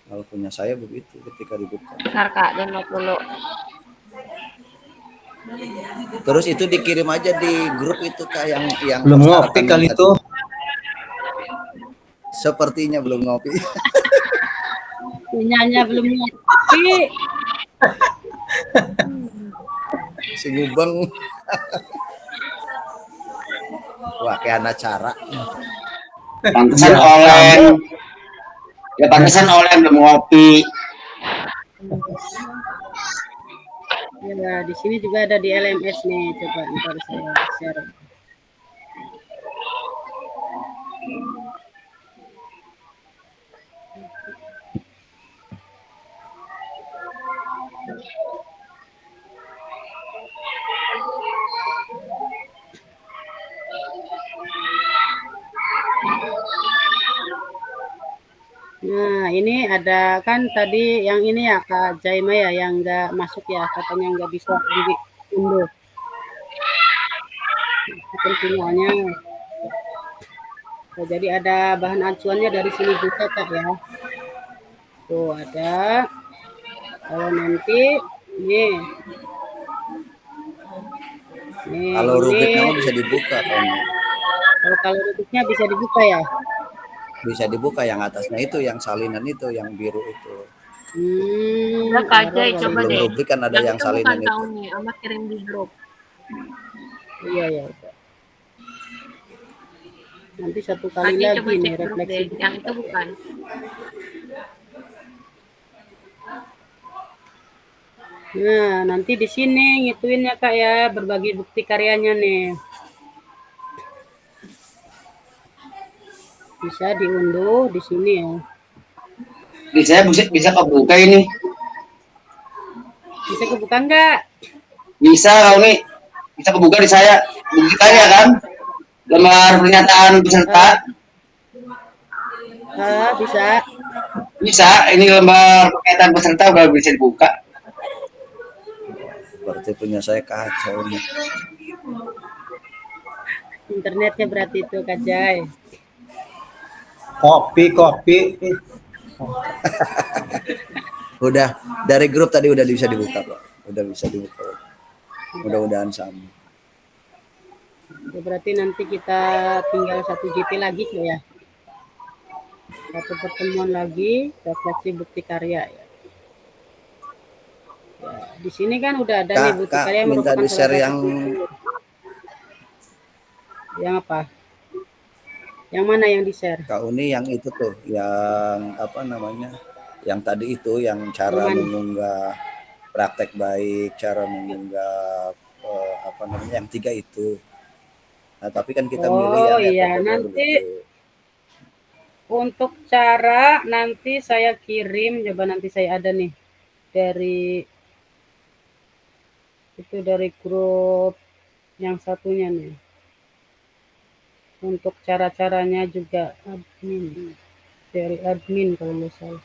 Kalau punya saya begitu ketika dibuka. Bentar Kak, download dulu. Terus itu dikirim aja di grup itu Kak yang belum ngopi kali itu. Sepertinya belum ngopi. Sinyalnya belum ngopi. si Gubeng. Wah, kayak acara. Pantesan Olen. Ya pantesan Olen belum ngopi. Ya, di sini juga ada di LMS nih. Coba ntar saya share. Nah, ini ada kan tadi yang ini ya Kak Jaima ya yang nggak masuk ya, katanya nggak bisa diunduh. Itu sinyalnya. Nah, jadi ada bahan acuannya dari sini juga Kak ya. Tuh ada. Kalau nanti nih. Nih Kalau rubiknya ini mah bisa dibuka kan. kalau rubiknya bisa dibuka ya. Bisa dibuka yang atasnya itu, yang salinan itu, yang biru itu. Udah Kak Jai, Error coba Sebelum deh. rubrik kan ada yang Itu bukan salinan itu. tahunnya, amat kirim di grup. Iya ya. Udah. Nanti satu Kak kali Jai lagi coba nih cek grup refleksi. deh, yang itu bukan. Nah, nanti di sini ngituinnya Kak ya, berbagi bukti karyanya nih. Bisa diunduh di sini ya. Bisa kebuka ini. Bisa kebuka enggak? Bisa kau nih. Bisa kebuka di saya. Bukti karya kan? Lembar pernyataan peserta. Bisa. Bisa. Ini lembar pernyataan peserta udah bisa dibuka. Berarti punya saya kacau nih. Internetnya berarti itu Kak Jai. Kopi. Udah dari grup tadi udah bisa dibuka kok. Udah bisa dibuka. Mudah-mudahan sama. Ya, berarti nanti kita tinggal 1 GP lagi ya. Satu pertemuan lagi, refleksi bukti karya ya. Ya, di sini kan udah ada nih bukti Kak, karya minta merupakan di-share salah yang satu. Yang apa? Yang mana yang di-share? Kak Uni yang itu tuh, yang apa namanya? Yang tadi itu, yang cara mengunggah praktek baik, cara mengunggah apa namanya? Yang 3 itu. Nah, tapi kan kita milih yang iya, network baru nanti gitu. untuk cara nanti saya kirim, coba nanti saya ada nih dari grup yang satunya nih. Untuk cara-caranya juga admin, dari admin kalau nggak salah.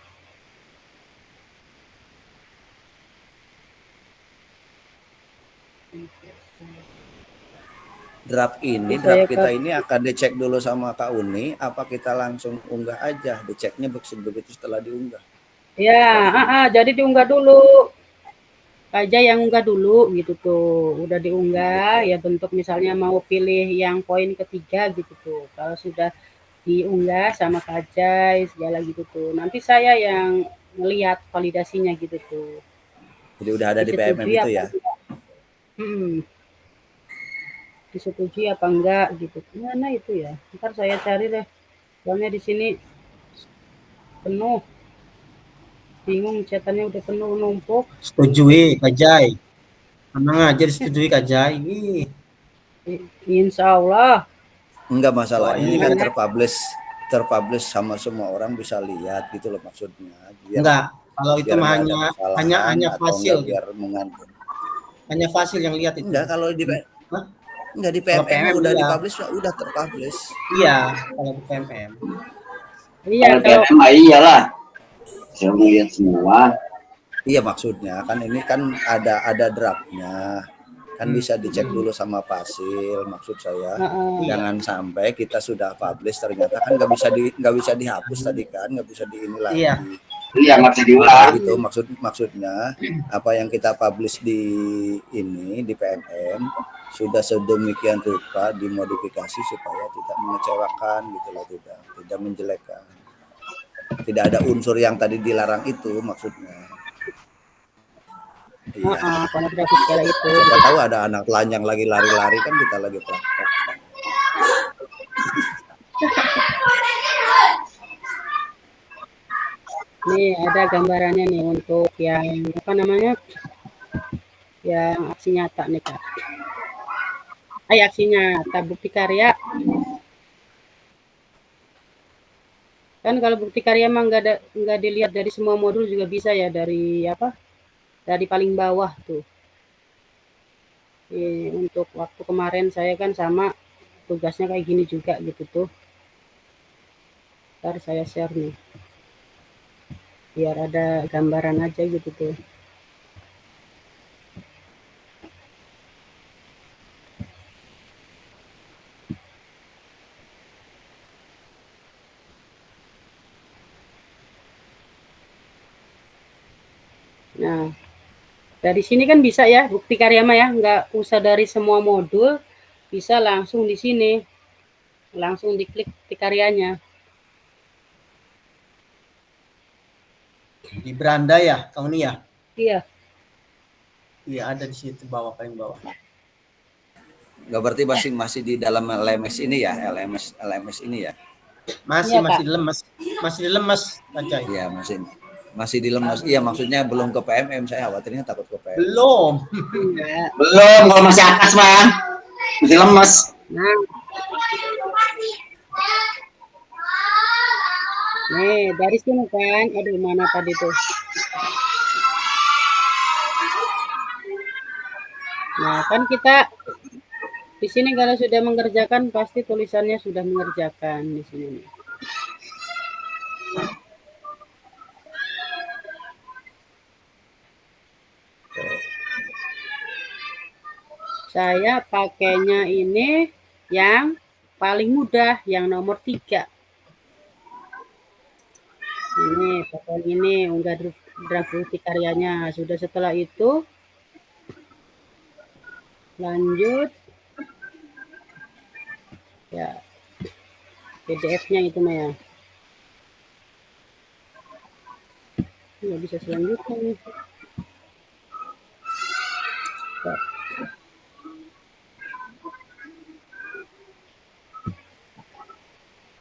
Draft kita ini akan dicek dulu sama Kak Uni, apa kita langsung unggah aja? Diceknya begitu setelah diunggah. Ya, jadi diunggah dulu. Aja yang unggah dulu gitu tuh. Udah diunggah ya bentuk misalnya mau pilih yang poin ketiga gitu tuh. Kalau sudah diunggah sama Kak Jai segala gitu tuh. Nanti saya yang melihat validasinya gitu tuh. Jadi udah ada di PMM itu ya. Disetujui apa enggak gitu. Mana itu ya? Ntar saya cari deh. Soalnya di sini penuh. Bingung catatannya udah penuh numpuk. Setujui Kak Jai. Tenang aja disetujui Kak Jai. Insya Allah. Enggak masalahnya ini kan terpublish sama semua orang bisa lihat gitu loh maksudnya. Enggak, kalau itu hanya fasil biar mengandung. Hanya fasil yang lihat itu. Enggak, kalau di enggak di PMM udah dipublish, udah terpublish. Iya, kalau di PMM. Iya, kalau PMM iyalah. Saya mau lihat semua. Iya maksudnya kan ini kan ada draftnya. Kan bisa dicek dulu sama Fasil, maksud saya. Jangan sampai kita sudah publish ternyata kan nggak bisa dihapus tadi kan, nggak bisa di ini lagi. Iya nggak bisa diulang. Gitu maksudnya apa yang kita publish di ini di PMM sudah sedemikian rupa dimodifikasi supaya tidak mengecewakan gitu loh, tidak menjelekkan. Tidak ada unsur yang tadi dilarang itu maksudnya. Iya. Pornografi skala itu. Siapa tahu ada anak telanjang lagi lari-lari kan kita lagi praktek. Nih ada gambarannya nih untuk yang apa namanya, yang aksi nyata nih Kak. Aksi nyata bukti karya. Kan kalau bukti karya emang nggak dilihat dari semua modul juga bisa ya, dari apa? Dari paling bawah tuh. Untuk waktu kemarin saya kan sama tugasnya kayak gini juga gitu tuh. Ntar saya share nih. Biar ada gambaran aja gitu tuh. Nah, dari sini kan bisa ya bukti karya mah ya, nggak usah dari semua modul, bisa langsung di sini, langsung diklik bukti karyanya. Di beranda ya, kamu nih ya? Iya. Iya, ada di situ bawah, paling bawah. Nggak berarti masih di dalam LMS ini ya, LMS ini ya. Masih Iya, Kak. masih dilemas, Bajai. Iya, masih dilemas. Iya, maksudnya belum ke PMM, saya khawatirnya takut ke PMM. Belum. Enggak. Belum, kalau masih atas mah. Masih lemes. Nah. Nih, dari sini kan, aduh mana tadi tuh. Nah, kan kita di sini kalau sudah mengerjakan pasti tulisannya sudah mengerjakan di sini nih. Saya pakainya ini yang paling mudah, yang nomor 3. Ini pakai ini unggah draft bukti karyanya. Sudah setelah itu lanjut ya PDF-nya itu mah ya. Nggak bisa selanjutnya nih.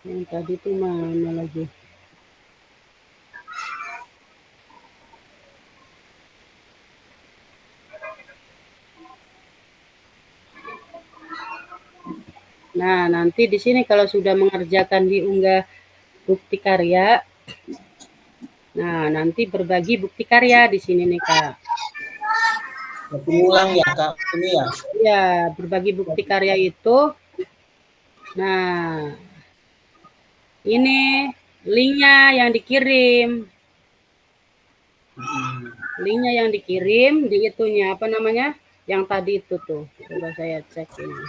Yang tadi tuh mana lagi? Nah, nanti di sini kalau sudah mengerjakan diunggah bukti karya, nah nanti berbagi bukti karya di sini nih Kak. Ulang ya Kak, ini ya. Ya, berbagi bukti karya itu. Nah, ini linknya yang dikirim. Linknya yang dikirim di itunya apa namanya? Yang tadi itu tuh. Coba saya cek ini.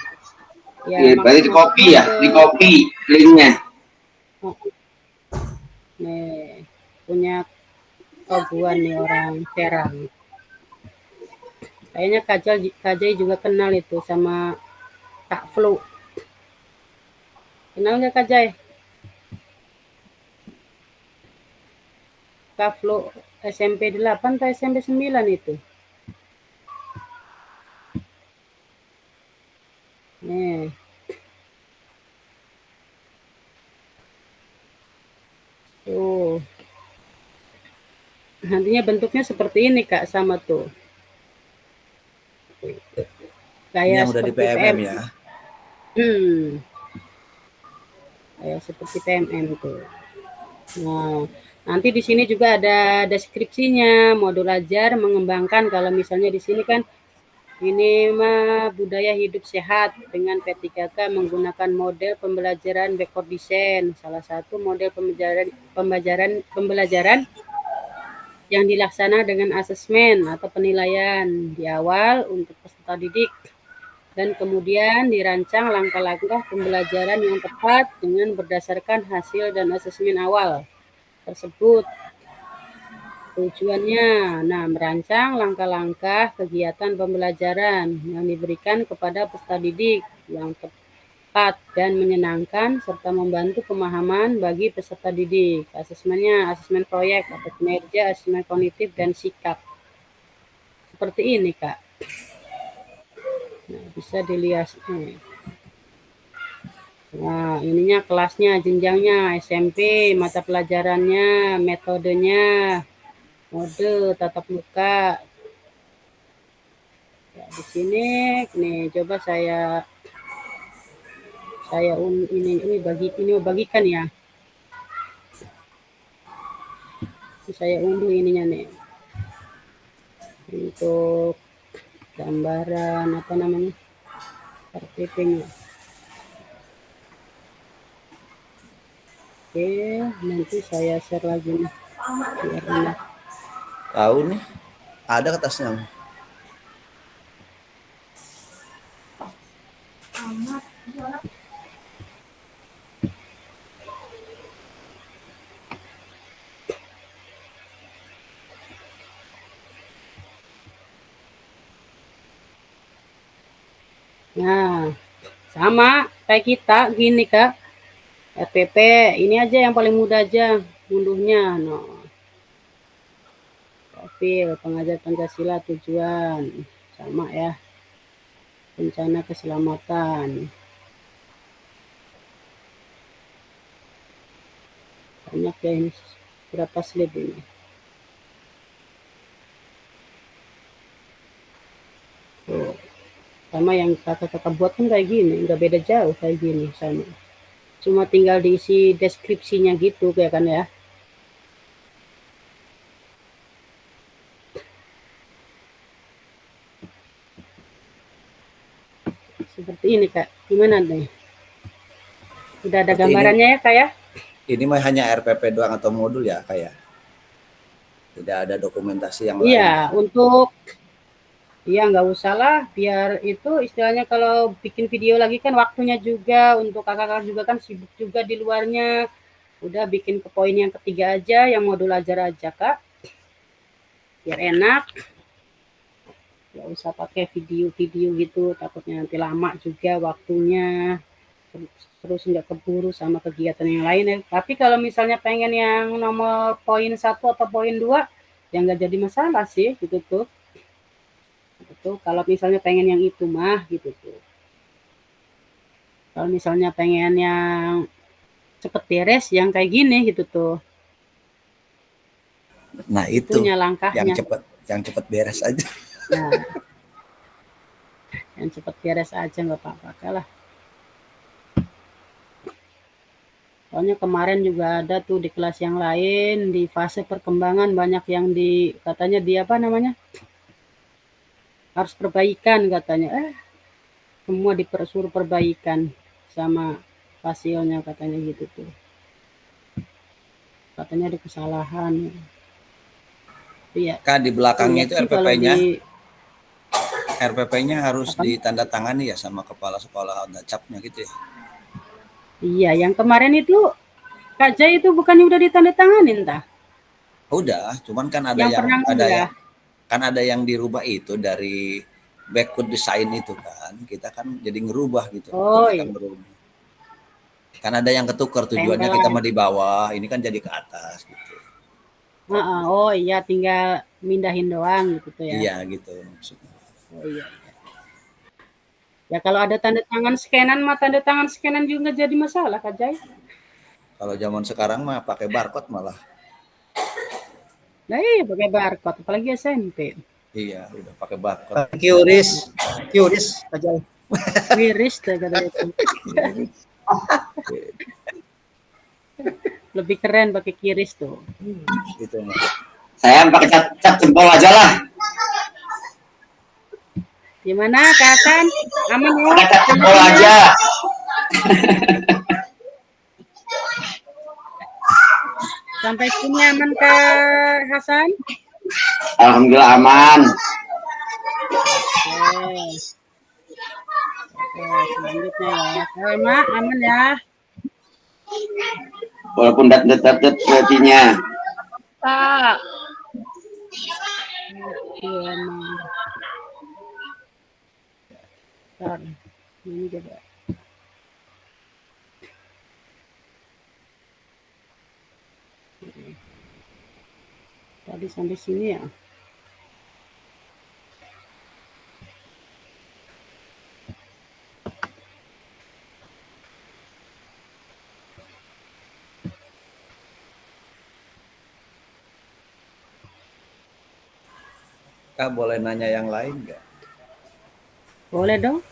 Ya, berarti di copy ya, di copy linknya. Nih, punya Toguan nih orang Serang. Kayaknya Kajai juga kenal itu sama Kak Flu. Kenal nggak Kajai? Kak Flu SMP 8 atau SMP 9 itu? Nih. Tuh. Nantinya bentuknya seperti ini Kak, sama tuh. Kayak yang udah di PMM ya. Kayak seperti PMM tuh. Nah, nanti di sini juga ada deskripsinya, modul ajar mengembangkan kalau misalnya di sini kan ini mah budaya hidup sehat dengan P3K menggunakan model pembelajaran backward design. Salah satu model pembelajaran yang dilaksana dengan asesmen atau penilaian di awal untuk peserta didik. Dan kemudian dirancang langkah-langkah pembelajaran yang tepat dengan berdasarkan hasil dan asesmen awal tersebut. Tujuannya, merancang langkah-langkah kegiatan pembelajaran yang diberikan kepada peserta didik yang tepat dan menyenangkan serta membantu pemahaman bagi peserta didik. Asesmennya, asesmen proyek atau kinerja, asesmen kognitif dan sikap. seperti ini, Kak. Nah, bisa dilihat. Nah, ininya kelasnya, jenjangnya, SMP, mata pelajarannya, metodenya, mode, tatap muka. Ya, di sini, nih, coba ini bagikan ya. Saya unduh ininya nih. Untuk gambaran apa namanya? RTP-nya. Oke, nanti saya share lagi nih. Biar enak. Tahu nih, ada kertasnya. Nah, sama kayak kita gini, Kak. RPP ini aja yang paling mudah aja unduhnya. No. Profil pengajar Pancasila tujuan sama ya. Rencana keselamatan. Banyak ya ini. Berapa slide ini? Tuh. Sama yang kakak-kakak buat kan kayak gini, nggak beda jauh kayak gini sama. Cuma tinggal diisi deskripsinya gitu kayak kan ya. Seperti ini, Kak. Gimana nih? Udah ada Berarti gambarannya ya, Kak ya? ini mah hanya RPP doang atau modul ya, kayak tidak ada dokumentasi yang lain. Iya, untuk iya nggak usah lah, biar itu istilahnya kalau bikin video lagi kan waktunya juga untuk kakak-kakak juga kan sibuk juga di luarnya. Udah bikin ke poin yang ketiga aja, yang modul ajar aja, Kak. Biar enak. Nggak usah pakai video-video gitu, takutnya nanti lama juga waktunya. Terus nggak keburu sama kegiatan yang lain ya. Tapi kalau misalnya pengen yang nomor poin 1 atau poin 2, ya nggak jadi masalah sih gitu tuh. Itu kalau misalnya pengen yang itu mah gitu tuh. Kalau misalnya pengen yang cepet beres yang kayak gini gitu tuh. Nah, itu Itunya langkahnya. yang cepet beres aja. Nah, yang cepet beres aja nggak apa-apa lah. Soalnya kemarin juga ada tuh di kelas yang lain di fase perkembangan banyak yang katanya di apa namanya? Harus perbaikan katanya. Semua disuruh perbaikan sama hasilnya katanya gitu tuh. Katanya ada kesalahan. Iya. Kan di belakangnya itu RPP-nya RPP-nya harus apa? ditandatangani ya sama kepala sekolah dacapnya gitu ya. Iya, yang kemarin itu Kak Jai itu bukannya udah ditandatanganin tah? Udah, cuman kan Yang pernah ngunggah. ada yang dirubah itu dari backward design itu kan. Kita kan jadi ngerubah gitu. Waktu Oh kita iya, ngerubah. Kan ada yang ketukar tujuannya tempel kita aja. mah di bawah, ini kan jadi ke atas gitu. Heeh, oh iya tinggal mindahin doang gitu tuh ya. Iya gitu maksudnya. Oh iya. Ya kalau ada tanda tangan scanan mah tanda tangan scanan juga jadi masalah Kak Jai. Kalau zaman sekarang mah pakai barcode malah. Nah, iya pakai barcode apalagi SMP. Iya, udah pakai barcode. Qris aja. Wiris tuh kata itu. Lebih keren pakai kiris tuh. Gitu mah. Saya pakai cap jempol aja lah. Gimana Kak Hasan? Aman ya? Pakai cap jempol aja. Sampai sini aman Kak Hasan? Alhamdulillah aman. Oke, selanjutnya ya. Sama aman ya. Walaupun dat berartinya. Kak, Iya, aman. Bentar. Ini coba. Tadi sampai sini ya. Kak boleh nanya yang lain nggak? Boleh dong.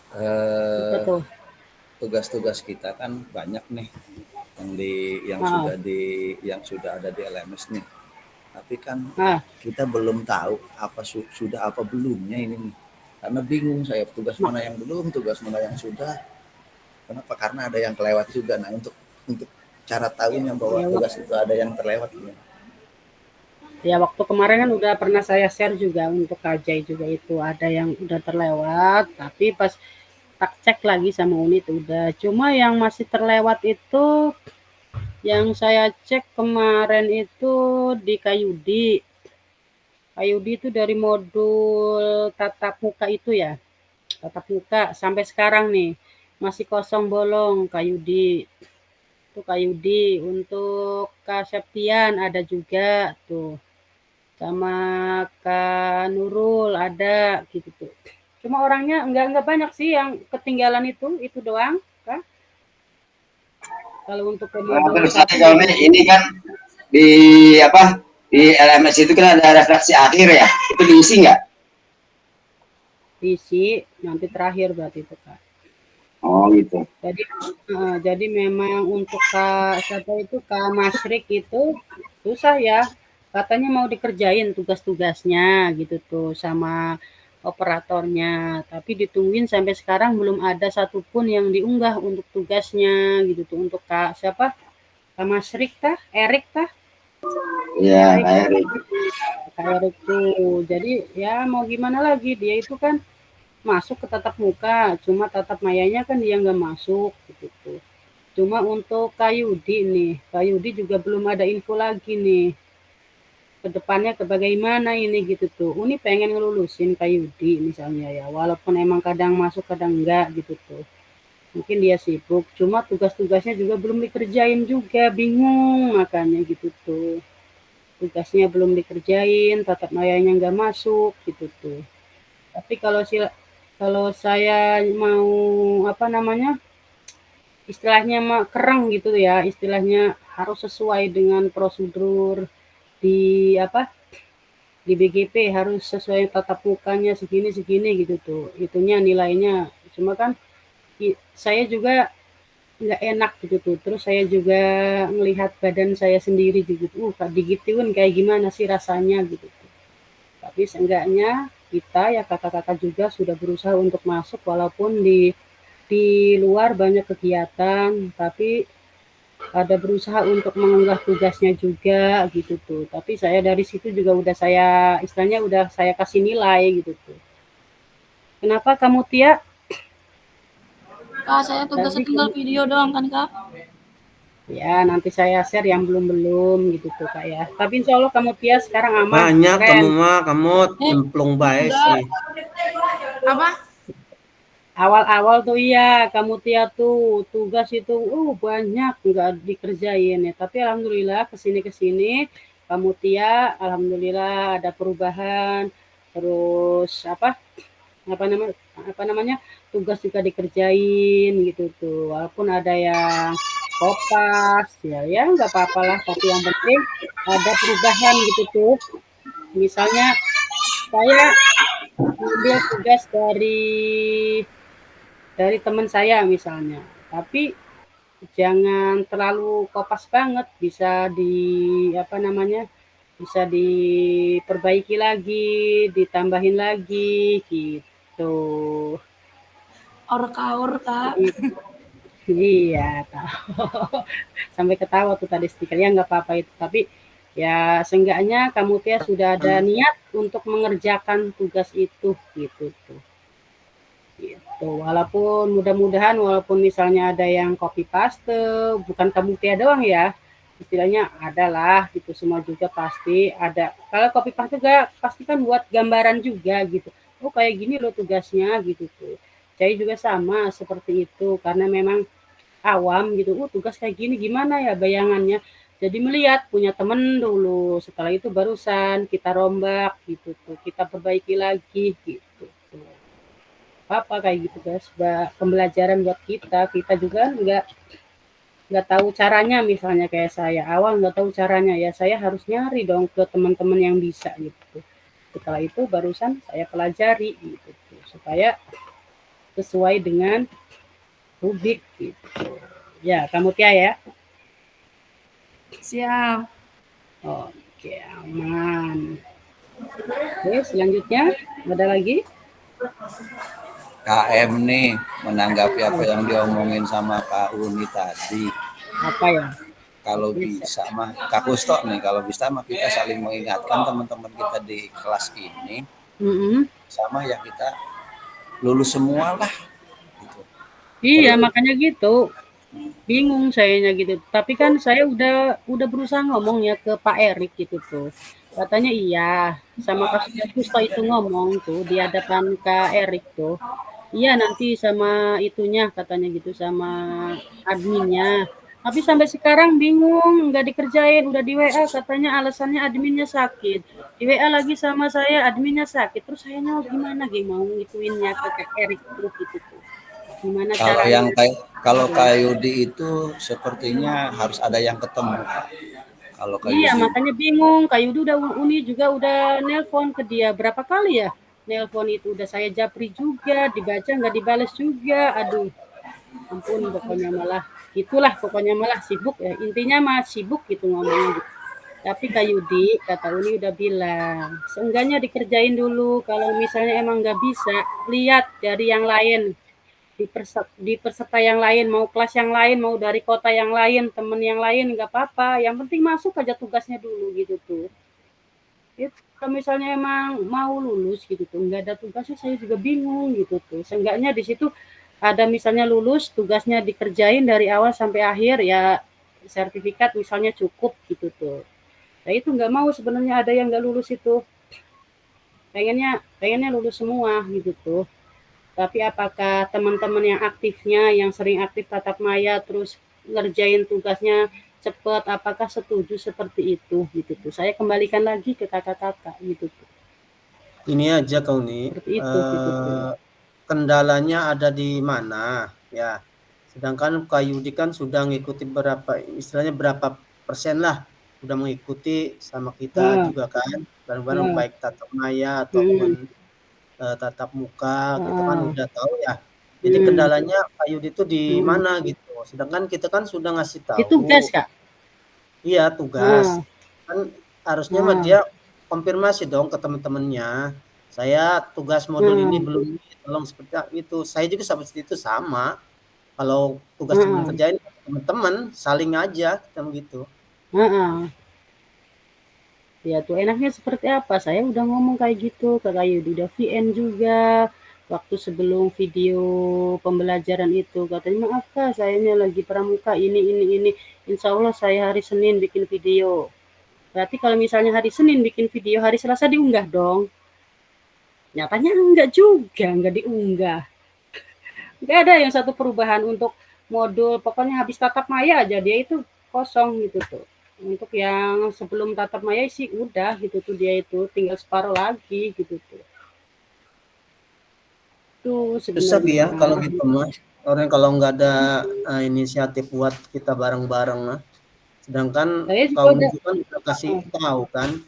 Apa Eh, tuh? tugas-tugas kita kan banyak nih yang di yang Ah, sudah di yang sudah ada di LMS nih. Tapi kan ah, kita belum tahu apa sudah apa belumnya ini nih. Karena bingung saya tugas mak, mana yang belum, tugas mana yang sudah. Kenapa? Karena ada yang kelewat juga. Nah, untuk cara tahunya bahwa ya, tugas itu ada yang terlewat gimana? ya waktu kemarin kan udah pernah saya share juga untuk Kajai juga itu ada yang udah terlewat, tapi pas tak cek lagi sama unit udah. Cuma yang masih terlewat itu yang saya cek kemarin itu di Kayudi. Kayudi itu dari modul tatap muka itu ya, tatap muka sampai sekarang nih masih kosong bolong Kayudi. Itu Kayudi untuk Kak Septian ada juga tuh. Sama Kak Nurul ada gitu tuh. Cuma orangnya enggak banyak sih yang ketinggalan itu doang, Kak. Kalau untuk ke modul Terus satu kalau gitu. ini kan di apa di LMS itu kan ada refleksi akhir ya, itu diisi nggak? Isi nanti terakhir berarti itu, Kak. Oh gitu. Jadi jadi memang untuk Kak siapa itu Kak Masrik itu susah ya. Katanya mau dikerjain tugas-tugasnya gitu tuh sama operatornya, tapi ditungguin sampai sekarang belum ada satupun yang diunggah untuk tugasnya gitu tuh untuk Kak siapa? Kak Masrik kah? Erik kah? Iya, Erik, Kak Erik. Kak Erik tuh. Jadi ya mau gimana lagi dia itu kan masuk ke tatap muka, cuma tatap mayanya kan dia nggak masuk gitu tuh. Cuma untuk Kayudi nih, Kayudi juga belum ada info lagi nih ke depannya ke bagaimana ini gitu tuh. Uni pengen ngelulusin Kayudi misalnya ya, walaupun emang kadang masuk kadang enggak gitu tuh. Mungkin dia sibuk, cuma tugas-tugasnya juga belum dikerjain juga, bingung makanya gitu tuh. Tugasnya belum dikerjain, tatap mayanya nggak masuk gitu tuh. Tapi kalau saya mau apa namanya istilahnya mah kereng gitu ya, istilahnya harus sesuai dengan prosedur di apa di BGP harus sesuai tatap mukanya segini segini gitu tuh. Itunya nilainya. Cuma kan saya juga nggak enak gitu tuh. Terus saya juga melihat badan saya sendiri gitu. Digituin kayak gimana sih rasanya gitu tuh. Tapi seenggaknya kita ya kakak-kakak juga sudah berusaha untuk masuk walaupun di luar banyak kegiatan, tapi ada berusaha untuk mengunggah tugasnya juga gitu tuh. Tapi saya dari situ juga udah saya istilahnya udah saya kasih nilai gitu tuh. Kenapa kamu Tia? Kak, saya tugasnya Tadi tinggal video doang kan, Kak? ya nanti saya share yang belum gitu tuh Kak ya. Tapi insya Allah kamu Tia sekarang aman, Banyak keren. kamu mah, kamu Eh, nyemplung bae enggak. sih. Apa? Awal-awal tuh iya, kamu Tia tuh tugas itu banyak nggak dikerjain ya. Tapi alhamdulillah kesini kamu Tia alhamdulillah ada perubahan. Terus apa namanya tugas juga dikerjain gitu tuh. Walaupun ada yang kopas ya nggak apa-apalah. Tapi yang penting ada perubahan gitu tuh. Misalnya saya ngambil tugas dari teman saya misalnya. Tapi jangan terlalu kopas banget, bisa apa namanya? Bisa diperbaiki lagi, ditambahin lagi gitu. Or Kak. Iya, tahu. Sampai ketawa tuh tadi stikernya nggak apa-apa itu. Tapi ya seenggaknya kamu Tia sudah ada niat untuk mengerjakan tugas itu gitu tuh. Gitu. Walaupun mudah-mudahan walaupun misalnya ada yang copy paste, bukan kamu Tia doang ya. Istilahnya adalah gitu semua juga pasti ada. Kalau copy paste juga pasti kan buat gambaran juga gitu. Oh kayak gini loh tugasnya gitu tuh. Saya juga sama seperti itu karena memang awam gitu. Tugas kayak gini gimana ya bayangannya. Jadi melihat punya temen dulu. Setelah itu barusan kita rombak gitu tuh. Kita perbaiki lagi gitu tuh apa kayak gitu guys pembelajaran buat kita juga nggak tahu caranya misalnya kayak saya awal nggak tahu caranya ya saya harus nyari dong ke teman-teman yang bisa gitu Setelah itu barusan saya pelajari gitu supaya sesuai dengan rubik gitu. Ya, kamu Tia ya. Siap. Oke, aman. Oke, selanjutnya ada lagi? KM nih menanggapi apa yang diomongin sama Kak Uni tadi. Apa ya? Kalau bisa mah Kak Kusto nih, kalau bisa mah kita saling mengingatkan teman-teman kita di kelas ini sama ya kita lulus semua lah gitu. Iya, makanya gitu. Bingung sayanya gitu. Tapi kan saya udah berusaha ngomongnya ke Pak Erik gitu tuh. Katanya iya, sama Kak Kusto itu ngomong tuh di hadapan Kak Erik tuh. Iya nanti sama itunya katanya gitu sama adminnya. Tapi sampai sekarang bingung, nggak dikerjain, udah di WA katanya alasannya adminnya sakit. Di WA lagi sama saya adminnya sakit. Terus saya gimana mau ngituinnya ke Kak Erik terus gitu tuh. Gimana Kalau caranya? yang kalau Kayudi itu sepertinya harus ada yang ketemu. Kalau Iya, Kayudi makanya bingung. Kak Yudu Uni juga udah nelpon ke dia berapa kali ya? Nelpon itu udah saya japri juga, dibaca nggak dibales juga. Aduh, ampun pokoknya malah sibuk ya. Intinya mah sibuk gitu ngomongnya gitu. Tapi Kak Yudi, kata Uni udah bilang, seenggaknya dikerjain dulu. Kalau misalnya emang nggak bisa, lihat dari yang lain. Di peserta yang lain, mau kelas yang lain, mau dari kota yang lain, temen yang lain, nggak apa-apa. Yang penting masuk aja tugasnya dulu gitu tuh. Itu kalau misalnya emang mau lulus gitu tuh, nggak ada tugasnya saya juga bingung gitu tuh. Seenggaknya di situ ada misalnya lulus, tugasnya dikerjain dari awal sampai akhir ya sertifikat misalnya cukup gitu tuh. Nah itu nggak mau sebenarnya ada yang nggak lulus itu. Pengennya lulus semua gitu tuh. Tapi apakah teman-teman yang aktifnya, yang sering aktif tatap maya, terus ngerjain tugasnya cepat, apakah setuju seperti itu gitu tuh. Saya kembalikan lagi ke kakak-kakak gitu tuh. Ini aja kau nih, Seperti itu gitu tuh. kendalanya ada di mana ya. Sedangkan Kak Yudi kan sudah mengikuti istilahnya berapa persen lah sudah mengikuti sama kita juga kan, bareng-bareng baik tatap maya ataupun tatap muka gitu kan udah tahu ya. Jadi kendalanya Kak Yudi itu di mana gitu. Sedangkan kita kan sudah ngasih tahu. Itu tugas, Kak. Iya, tugas. Kan harusnya mah dia konfirmasi dong ke teman-temannya. Saya tugas modul ini belum tolong seperti itu. Saya juga seperti itu sama. Kalau tugas belum kerjain teman-teman saling aja kita begitu. Ya tuh enaknya seperti apa? Saya udah ngomong kayak gitu ke Kak Yudi, udah VN juga. Waktu sebelum video pembelajaran itu katanya maaf Kak, sayanya lagi pramuka ini. Insya Allah saya hari Senin bikin video. Berarti kalau misalnya hari Senin bikin video, hari Selasa diunggah dong. Nyatanya enggak juga, enggak diunggah. Enggak ada yang satu perubahan untuk modul, pokoknya habis tatap maya aja dia itu kosong gitu tuh. Untuk yang sebelum tatap maya sih udah gitu tuh dia itu tinggal separuh lagi gitu tuh. Tuh Susah sebenarnya. ya kalau gitu mah. Orang kalau nggak ada inisiatif buat kita bareng-bareng lah. Sedangkan kalau kan udah kasih tahu kan,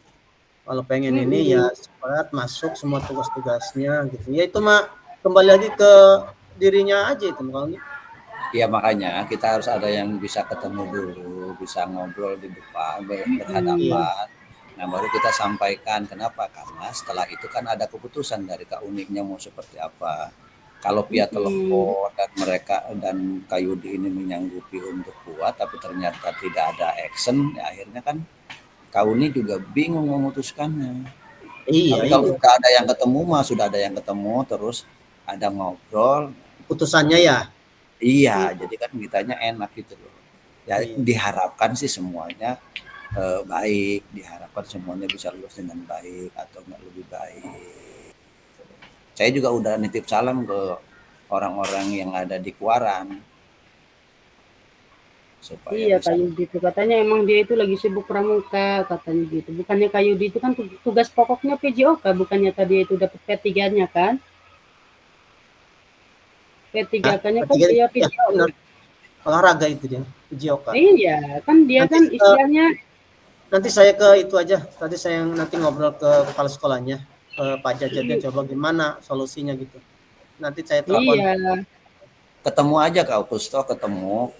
kalau pengen ini ya cepat masuk semua tugas-tugasnya gitu. Ya itu mah kembali lagi ke dirinya aja itu kalau ini. Ya makanya kita harus ada yang bisa ketemu dulu, bisa ngobrol di depan, berhadapan. Nah baru kita sampaikan kenapa, karena setelah itu kan ada keputusan dari Kak Uniknya mau seperti apa. Kalau via telepon dan mereka dan Kak Yudi ini menyanggupi untuk buat, tapi ternyata tidak ada action, ya akhirnya kan Kak Uni juga bingung memutuskannya. Iya. Tapi kalau sudah ada yang ketemu mah sudah ada yang ketemu, terus ada ngobrol. Putusannya ya. Iya, jadi kan kitanya enak gitu loh. Ya diharapkan sih semuanya baik, diharapkan semuanya bisa lulus dengan baik atau enggak lebih baik. Saya juga udah nitip salam ke orang-orang yang ada di Kuaran. Iya Kak Yudi itu katanya emang dia itu lagi sibuk pramuka katanya gitu. Bukannya Kak Yudi itu kan tugas pokoknya PJOK, bukannya tadi itu dapat P3-nya kan? P3-nya kan dia PJOK. Olahraga itu dia, PJOK. Iya, kan dia nanti, kan istilahnya nanti saya ke itu aja. Tadi saya nanti ngobrol ke kepala sekolahnya. Pak Jajarnya coba gimana solusinya gitu. Nanti saya telepon. Iya, Ketemu aja Kak Kusto, ketemu.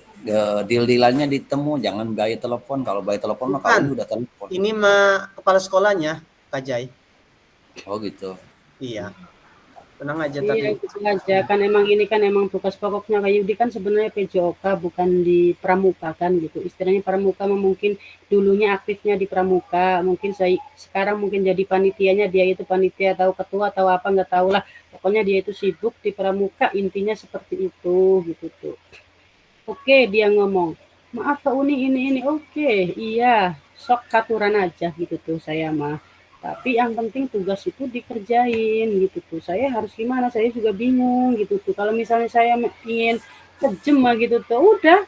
Deal-dealannya ditemu, jangan gaya telepon. Kalau gaya telepon mah Bukan. kau udah telepon. Ini mah kepala sekolahnya, Kak Jai. Oh gitu. Iya. Tenang aja iya tadi. gitu aja. Kan emang ini kan emang tugas pokoknya Kak Yudi kan sebenarnya PJOK bukan di Pramuka kan gitu. Istilahnya Pramuka mungkin dulunya aktifnya di Pramuka, mungkin saya sekarang mungkin jadi panitianya, dia itu panitia atau ketua atau apa nggak tahu lah. Pokoknya dia itu sibuk di Pramuka, intinya seperti itu gitu tuh. Oke, dia ngomong, maaf Kak Uni ini, oke, iya, sok katuran aja gitu tuh saya mah. Tapi yang penting tugas itu dikerjain gitu tuh. Saya harus gimana? Saya juga bingung gitu tuh. Kalau misalnya saya ingin kejem mah gitu tuh, udah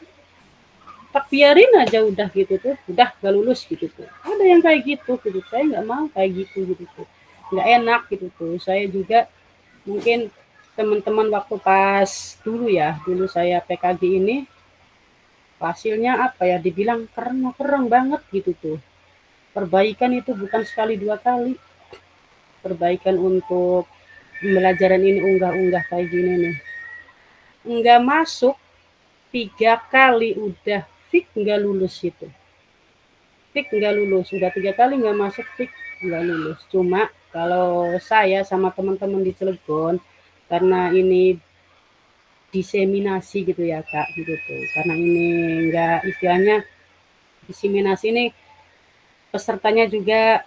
tak biarin aja udah gitu tuh, udah gak lulus gitu tuh. Ada yang kayak gitu saya nggak mau kayak gitu tuh. Nggak enak gitu tuh. Saya juga mungkin teman-teman waktu pas dulu saya PKG ini hasilnya apa ya dibilang keren banget gitu tuh. Perbaikan itu bukan sekali dua kali. Perbaikan untuk pembelajaran ini unggah-unggah kayak gini nih. Enggak masuk 3 kali udah fix nggak lulus itu. Fix nggak lulus, udah 3 kali nggak masuk fix nggak lulus. Cuma kalau saya sama teman-teman di Cilegon karena ini diseminasi gitu ya Kak gitu tuh. Karena ini enggak istilahnya diseminasi ini pesertanya juga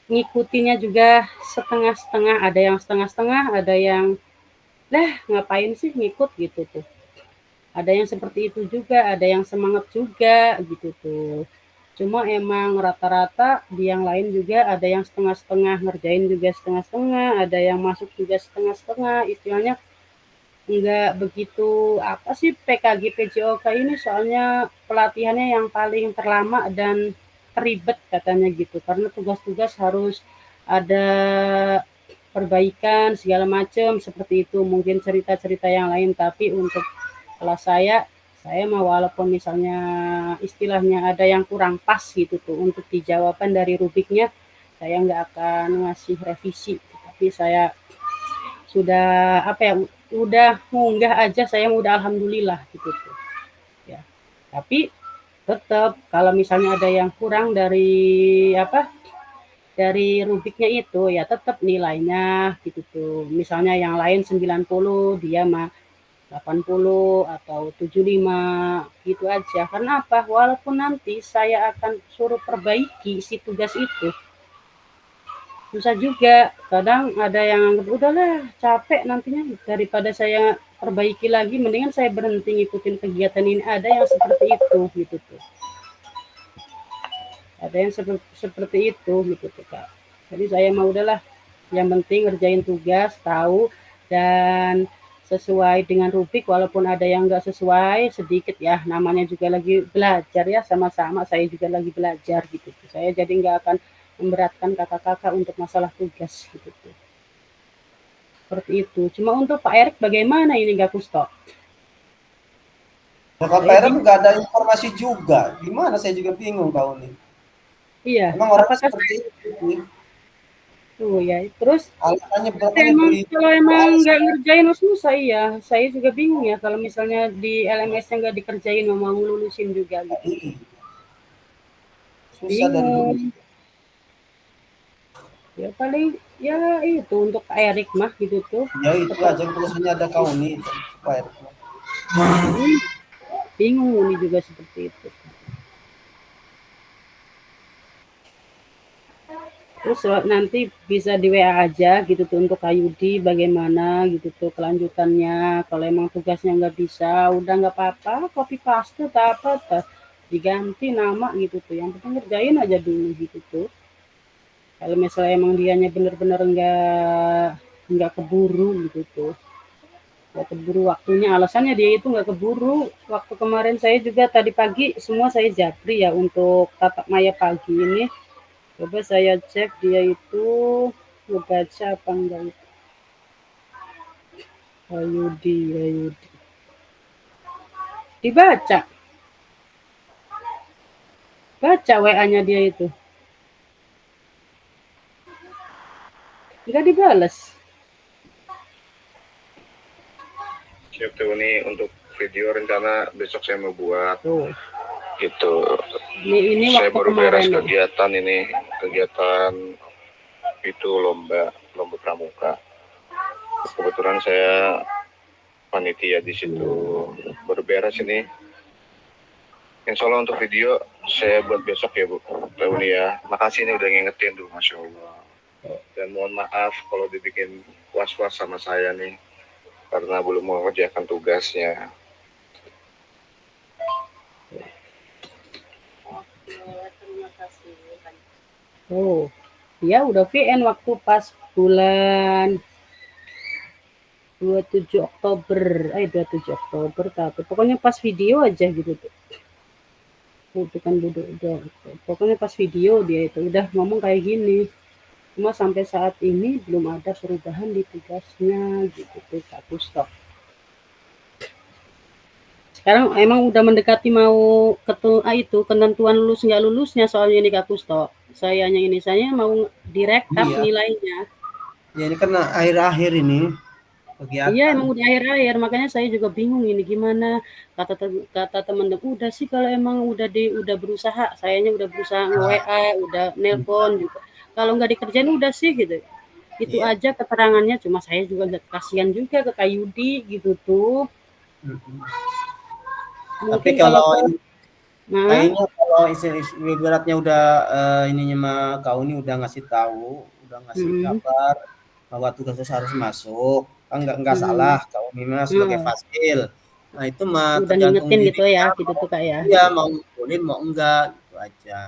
ngikutinya juga setengah-setengah, ada yang setengah-setengah, ada yang lah ngapain sih ngikut gitu tuh. Ada yang seperti itu juga, ada yang semangat juga gitu tuh. Cuma emang rata-rata di yang lain juga ada yang setengah-setengah, ngerjain juga setengah-setengah, ada yang masuk juga setengah-setengah, istilahnya enggak begitu apa sih PKG PJOK ini soalnya pelatihannya yang paling terlama dan ribet katanya gitu karena tugas-tugas harus ada perbaikan segala macam seperti itu mungkin cerita-cerita yang lain tapi untuk kelas saya mah walaupun misalnya istilahnya ada yang kurang pas gitu tuh untuk dijawaban dari rubiknya saya nggak akan ngasih revisi tapi saya sudah apa ya udah munggah aja saya udah alhamdulillah gitu tuh ya tapi tetap kalau misalnya ada yang kurang dari apa dari rubiknya itu ya tetap nilainya gitu tuh misalnya yang lain 90 dia mah 80 atau 75 gitu aja karena apa walaupun nanti saya akan suruh perbaiki si tugas itu susah juga kadang ada yang anggap udahlah capek nantinya daripada saya perbaiki lagi mendingan saya berhenti ngikutin kegiatan ini ada yang seperti itu gitu tuh ada yang seperti itu gitu tuh Kak jadi saya mau udahlah yang penting ngerjain tugas tahu dan sesuai dengan rubik walaupun ada yang enggak sesuai sedikit ya namanya juga lagi belajar ya sama-sama saya juga lagi belajar gitu tuh. Saya jadi enggak akan memberatkan kakak-kakak untuk masalah tugas gitu tuh. Seperti itu. Cuma untuk Pak Erik bagaimana ini Kak Kusto? Nah, Kak Erik nggak ada informasi juga. Gimana saya juga bingung kau nih. Iya. Emang orang seperti itu. Tuh ya. Terus alasannya emang kalau emang nggak ngerjain susah ya. Saya juga bingung ya kalau misalnya di LMS-nya nggak dikerjain mau lulusin juga gitu. Susah dari dulu. Ya paling ya itu untuk Pak Erik mah gitu tuh. Ya itu aja tulisannya ada kau nih Pak Erik. Bingung ini juga seperti itu. Terus nanti bisa di WA aja gitu tuh untuk Kak Yudi bagaimana gitu tuh kelanjutannya. Kalau emang tugasnya nggak bisa, udah nggak apa-apa, copy paste tak apa, diganti nama gitu tuh. Yang penting ngerjain aja dulu gitu tuh. Kalau misalnya emang dianya bener-bener nggak keburu gitu tuh. Nggak keburu waktunya, alasannya dia itu nggak keburu. Waktu kemarin saya juga tadi pagi semua saya japri ya untuk tatap maya pagi ini. Coba saya cek dia itu ngebaca apa enggak itu. Ayudi. Dibaca. Baca WA-nya dia itu. Nggak dibales. Siap tuh, ini untuk video rencana besok saya mau buat. Tuh. Gitu. Ini Saya waktu baru beres kemarin. kegiatan ini, kegiatan itu lomba pramuka. Kebetulan saya panitia di situ, baru beres ini. Insya Allah untuk video saya buat besok ya Bu Reuni ya. Makasih nih udah ngingetin tuh, Masya Allah. Dan mohon maaf kalau dibikin was-was sama saya nih, karena belum mengerjakan tugasnya. Oh, dia udah VN waktu pas bulan 27 Oktober, 27 Oktober tapi pokoknya pas video aja gitu tuh. Bukan udah, pokoknya pas video dia itu udah ngomong kayak gini. Cuma sampai saat ini belum ada perubahan di tugasnya gitu tuh Kak Kusto. Sekarang emang udah mendekati mau itu ketentuan lulus nggak lulusnya soalnya ini Kak Kusto. Saya mau direkap Iya. nilainya. Ya ini kan akhir-akhir ini kegiatan. Iya emang udah akhir-akhir, makanya saya juga bingung ini gimana. Kata teman-teman udah sih kalau emang udah berusaha, sayanya udah berusaha nge-WA, udah nelpon juga. Kalau nggak dikerjain udah sih gitu. Itu Iya. aja keterangannya, cuma saya juga kasihan juga ke Kak Yudi gitu tuh. Tapi Mungkin kalau Nah, kayaknya kalau ibaratnya udah ininya mah kau ini udah ngasih tahu, udah ngasih kabar bahwa tugas harus masuk, kan nggak salah kau ini mah sebagai fasil. Nah itu mah udah tergantung ngingetin diri gitu ya, gitu tuh Kak ya. Iya mau ngumpulin mau enggak gitu aja.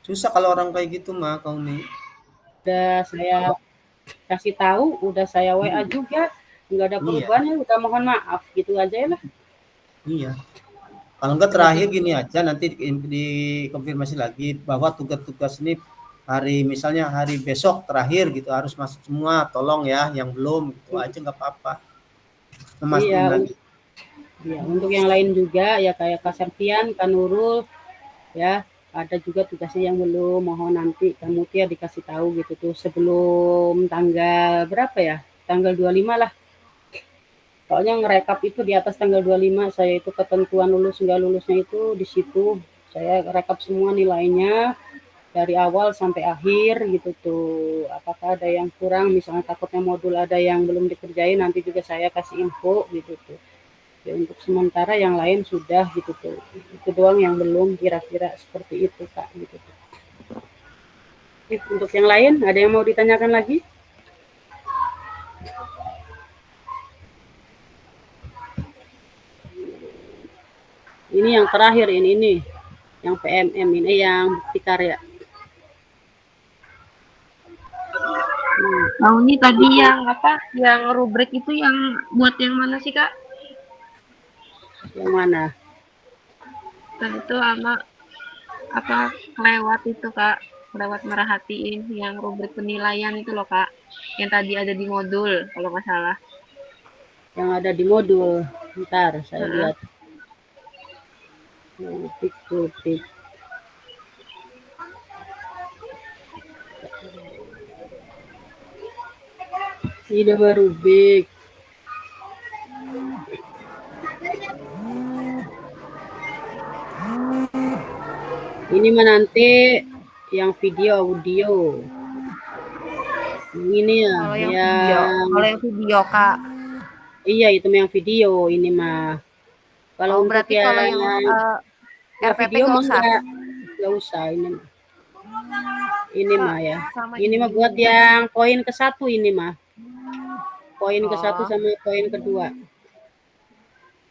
Susah kalau orang kayak gitu mah kau nih. Udah saya kasih tahu, udah saya WA juga, nggak ada perubahannya, udah mohon maaf gitu aja ya lah. Iya. Kalau enggak terakhir gini aja nanti dikonfirmasi lagi bahwa tugas-tugas ini misalnya hari besok terakhir gitu harus masuk semua, tolong ya yang belum gitu aja nggak apa-apa. Memastikan lagi. Iya, untuk yang lain juga ya kayak Kak Serpian, Kak Nurul ya, ada juga tugasnya yang belum, mohon nanti kamu ya dikasih tahu gitu tuh sebelum tanggal berapa ya? Tanggal 25 lah. Soalnya ngerekap itu di atas tanggal 25 saya itu ketentuan lulus nggak lulusnya itu di situ saya rekap semua nilainya dari awal sampai akhir gitu tuh. Apakah ada yang kurang, misalnya takutnya modul ada yang belum dikerjain, nanti juga saya kasih info gitu tuh. Ya, untuk sementara yang lain sudah gitu tuh. Itu doang yang belum, kira-kira seperti itu Kak gitu tuh. Untuk yang lain ada yang mau ditanyakan lagi? Ini yang terakhir ini yang PMM ini yang bukti karya. Nah, ini tadi yang apa? Yang rubrik itu yang buat yang mana sih, Kak? Yang mana? Nah, itu sama apa kelewat itu, Kak. Kelewat merhatiin yang rubrik penilaian itu loh, Kak. Yang tadi ada di modul kalau nggak salah. Yang ada di modul. Bentar, saya lihat. Rubrik. Ini baru rubrik. Ini mah nanti yang video audio. Ini ya. Kalau yang video, kalau yang video Kak. Iya itu yang video ini mah. Kalau berarti kalau yang RPP video nggak mah usah. Nggak usah ini. Ini mah ya. Sama Ini mah buat yang poin ke-1 ini mah. Poin ke-1 sama poin kedua.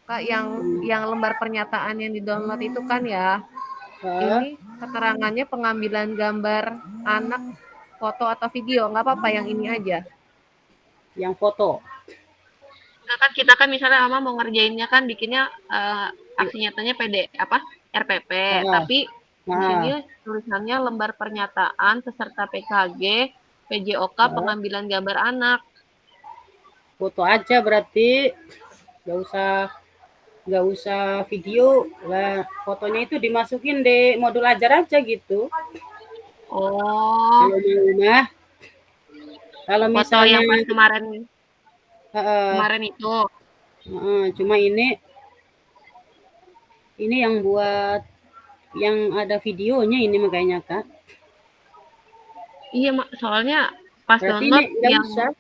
Kak yang lembar pernyataan yang di-download itu kan ya. Ini keterangannya pengambilan gambar anak, foto atau video, nggak apa-apa yang ini aja. Yang foto. Nah, kan kita kan misalnya Ama mau ngerjainnya kan bikinnya aksi nyatanya RPP, tapi di sini tulisannya lembar pernyataan peserta PKG, PJOK pengambilan gambar anak. Foto aja berarti, nggak usah video lah, fotonya itu dimasukin di modul ajar aja gitu. Oh. Kalau mau mah Kalau Foto misalnya yang pas kemarin heeh, itu. cuma ini yang buat yang ada videonya ini makanya Kak. Iya, soalnya pas Berarti ini download nggak yang usah.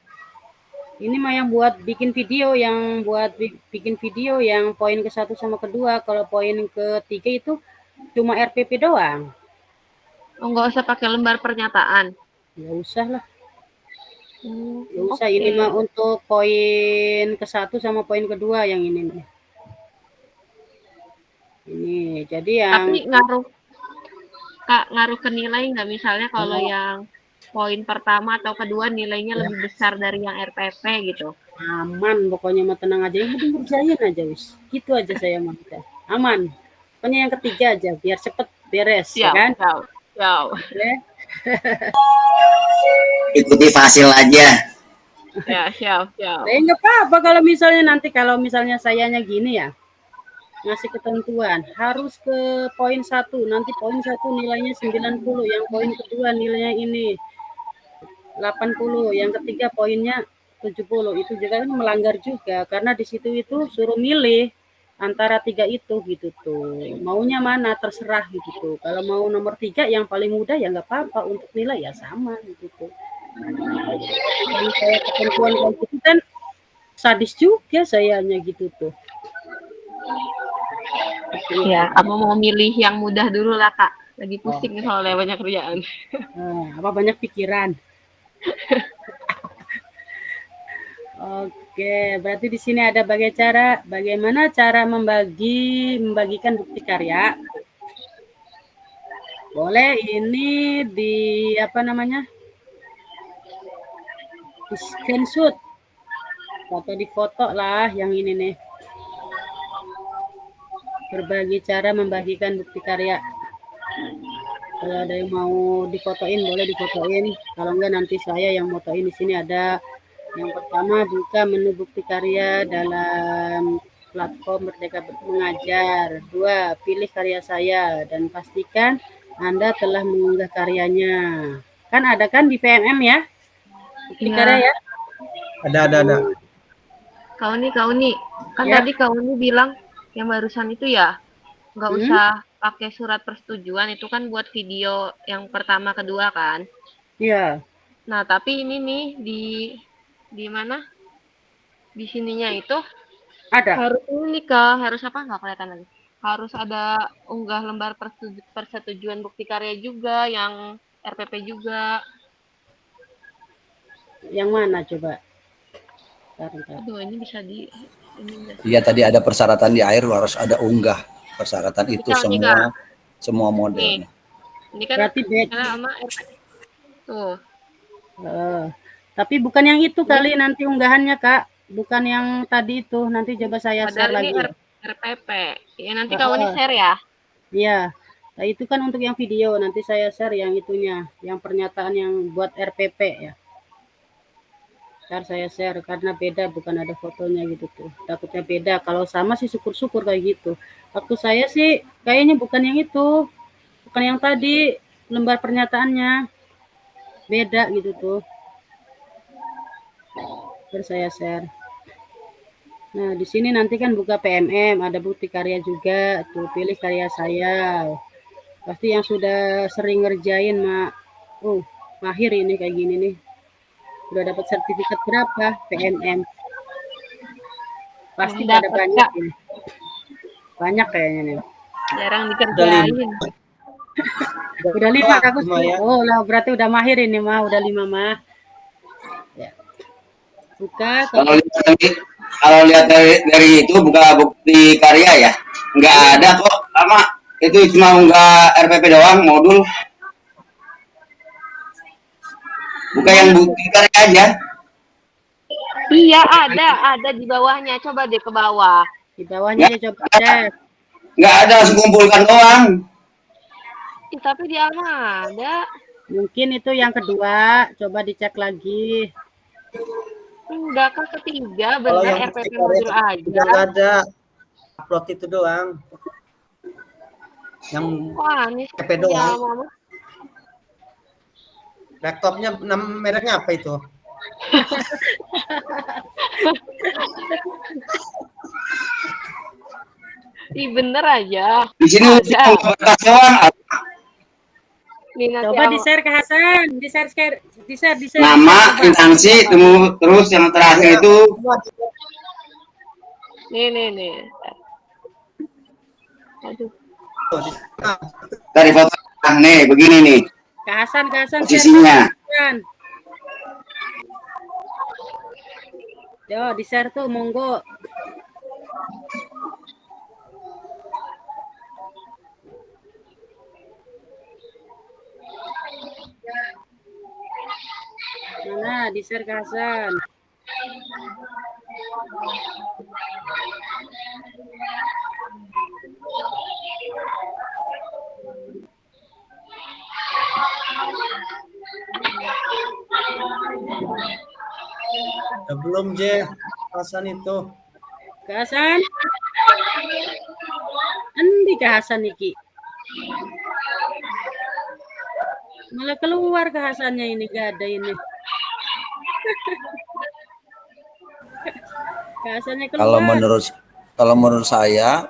Ini mah yang buat bikin video, yang buat bikin video yang poin ke-1 sama kedua. Kalau poin ke-3 itu cuma RPP doang. nggak usah pakai lembar pernyataan. Nggak usah lah. Nggak usah. Oke. Ini mah untuk poin ke-1 sama poin kedua yang ini nih. Ini jadi yang Tapi ngaruh ke nilai nggak, misalnya kalau yang poin pertama atau kedua nilainya lebih besar dari yang RPP gitu. aman, pokoknya mah tenang aja. Yang penting kerjain aja wis. Gitu aja saya mah. Aman. Pokoknya yang ketiga aja biar cepet beres ya Siap, kan? siap. Oke. Ikuti fasil aja. Ya, siap. Nggak apa-apa kalau misalnya sayanya gini ya, ngasih ketentuan harus ke poin 1, nanti poin 1 nilainya 90, yang poin kedua nilainya ini 80, yang ketiga poinnya 70. Itu juga kan melanggar juga karena di situ itu suruh milih antara 3 itu gitu tuh. Maunya mana terserah gitu tuh. Kalau mau nomor 3 yang paling mudah ya nggak apa-apa, untuk nilai ya sama gitu tuh. Kalau saya ketentuan kayak gitu kan sadis juga sayanya gitu tuh. Ya, kamu mau milih yang mudah dulu lah, Kak. Lagi pusing soalnya banyak kerjaan. Apa banyak pikiran. Oke, berarti di sini ada bagaimana cara membagikan bukti karya. Boleh ini di di screenshot atau di foto lah yang ini nih. Berbagi cara membagikan bukti karya. Kalau ada yang mau difotoin boleh difotoin. Kalau enggak nanti saya yang fotoin. Di sini ada yang pertama, buka menu bukti karya dalam platform Merdeka Mengajar. 2, pilih karya saya dan pastikan Anda telah mengunggah karyanya. Kan ada kan di PMM ya? Bukti karya ya? Ada. Kau nih. Kan Ya. tadi kau nih bilang yang barusan itu ya, nggak usah pakai surat persetujuan, itu kan buat video yang pertama kedua kan. Iya. Nah, tapi ini nih di mana? Di sininya itu Ada. harus apa, nggak kelihatan lagi. Harus ada unggah lembar persetujuan bukti karya juga, yang RPP juga. Yang mana coba? Bentar. Aduh, ini bisa di Iya, tadi ada persyaratan di akhir harus ada unggah. Persyaratan itu semua model. Ini kan berarti sama RPP. Tuh. Tapi bukan yang itu kali nanti unggahannya, Kak. Bukan yang tadi itu. Nanti coba saya share lagi. Padahal ini RPP. Ya, nanti kamu nih share ya. Iya. Nah, itu kan untuk yang video. Nanti saya share yang itunya. Yang pernyataan yang buat RPP ya. Ntar saya share. Karena beda, bukan ada fotonya gitu tuh. Takutnya beda. Kalau sama sih syukur-syukur kayak gitu. Waktu saya sih kayaknya bukan yang itu. Bukan yang tadi. Lembar pernyataannya. Beda gitu tuh. Ntar saya share. Nah, di sini nanti kan buka PMM, ada bukti karya juga. Tuh, pilih karya saya. Pasti yang sudah sering ngerjain, Mak. Mahir ini kayak gini nih. Udah dapat sertifikat berapa? PMM. Pasti pada banyak ini. Banyak kayaknya nih. Jarang dikerjain. Udah 5 Kak Gus. Oh, lah berarti udah mahir ini, mah. Udah 5 mah. Ya. Buka. Kalau lihat dari itu buka bukti karya ya, nggak ada kok, sama itu cuma nggak RPP doang, modul. Buka yang bukti karya aja. Iya, ada di bawahnya. Coba deh ke bawah. Di bawahnya ya coba cek. Nggak ada, langsung kumpulkan doang. Tapi dia mah ada. Mungkin itu yang kedua, coba dicek lagi. Enggak, kan ketiga benar RPP modul aja. Nggak ada, upload itu doang. Yang RPP doang. Laptopnya mereknya apa itu? Ih, bener aja. Di sini usia Ada. nggak batas doang. Nih nanti Coba di-share ke Hasan, di-share. Nama, Coba. instansi, terus yang terakhir itu Nih. Aduh. dari foto. Nah, nih begini nih Ke Hasan, share posisinya. ke Hasan. Yo, di-share tuh, monggo. Mana, di-share ke Hasan. Belum Je, Hasan itu. Ke Hasan. Endi ke Hasan iki? Malah keluar ke Hasannya ini, gak ada ini. Ke Hasannya Kalau keluar. menurut saya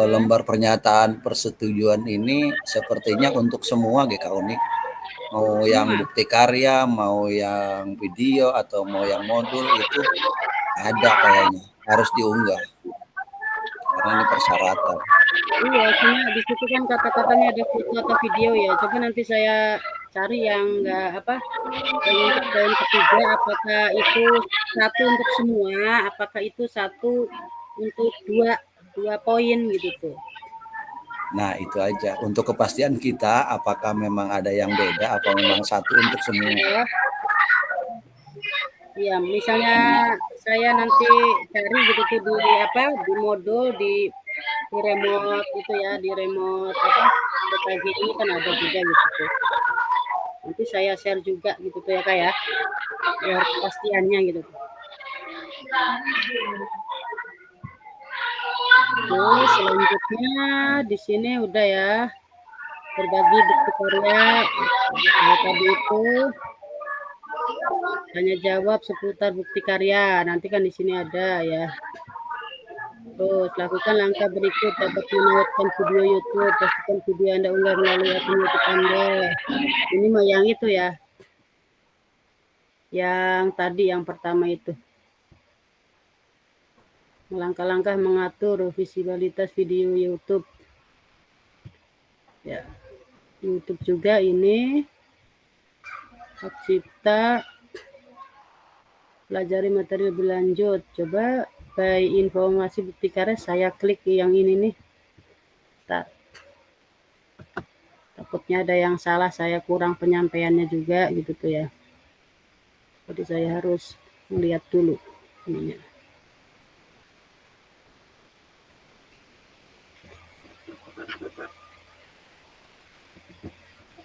lembar pernyataan persetujuan ini sepertinya untuk semua GK Unik, mau yang bukti karya, mau yang video atau mau yang modul itu ada kayaknya harus diunggah karena ini persyaratan. Iya, cuma di situ kan kata-katanya ada foto atau video ya. Coba nanti saya cari yang enggak yang untuk poin ketiga, apakah itu satu untuk semua, apakah itu satu untuk dua poin gitu tuh. Nah itu aja untuk kepastian kita apakah memang ada yang beda apa memang satu untuk semua. Iya, misalnya saya nanti cari gitu tuh di modul di remote itu ya, di remote PKG ini kan ada juga gitu tuh. Nanti saya share juga gitu tuh ya Kak ya, biar kepastiannya gitu tuh. Terus selanjutnya di sini udah ya, berbagi bukti karya. Tadi itu tanya jawab seputar bukti karya. Nanti kan di sini ada ya. Terus lakukan langkah berikut dapat menawarkan video YouTube. Pastikan video Anda unggah melalui akun YouTube Anda. Ini mah yang itu ya. Yang tadi yang pertama itu. Langkah-langkah mengatur visibilitas video YouTube. Ya. YouTube juga ini. Hak cipta. Pelajari materi lebih lanjut. Coba by informasi bukti karya saya klik yang ini nih. Takutnya ada yang salah, saya kurang penyampaiannya juga gitu tuh ya. Jadi saya harus melihat dulu ininya.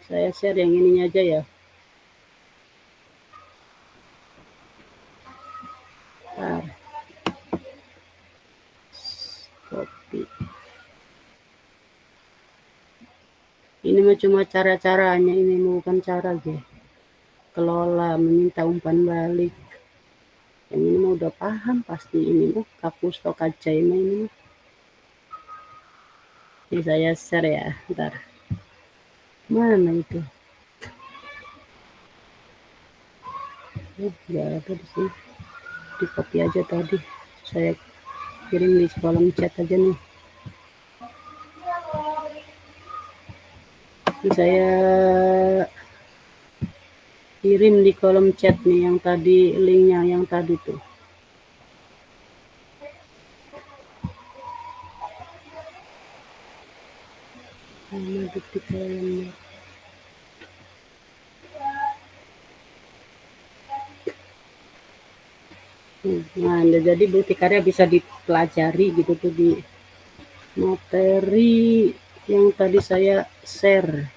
Saya share yang ininya aja ya. Copy. Ini mah cuma cara-caranya, ini bukan cara deh. Kelola, meminta umpan balik. Yang ini mah udah paham pasti ini mah kapus atau kaca ini mah. Ini saya share ya, ntar. Mana itu? Nggak ada di sini. Di copy aja tadi. Saya kirim di kolom chat aja nih. Ini saya kirim di kolom chat nih yang tadi, linknya yang tadi tuh. Mana bukti kalian? Nah, jadi bukti karya bisa dipelajari gitu tuh di materi yang tadi saya share.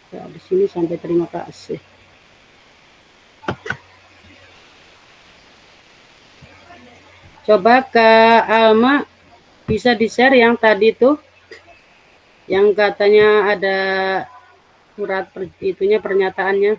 Ya, di sini sampai terima kasih. Coba Kak Alma bisa di-share yang tadi tuh, yang katanya ada surat itunya pernyataannya.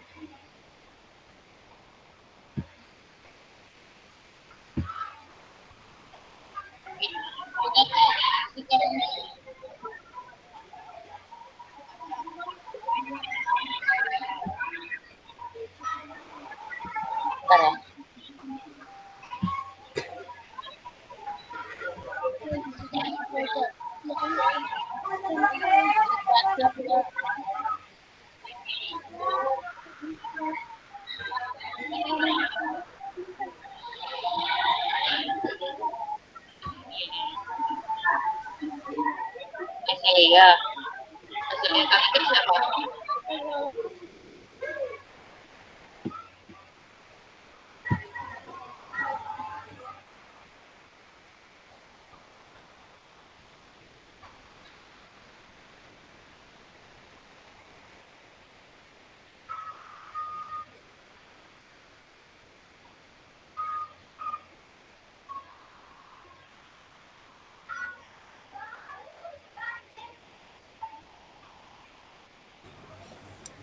Iya. Siapa?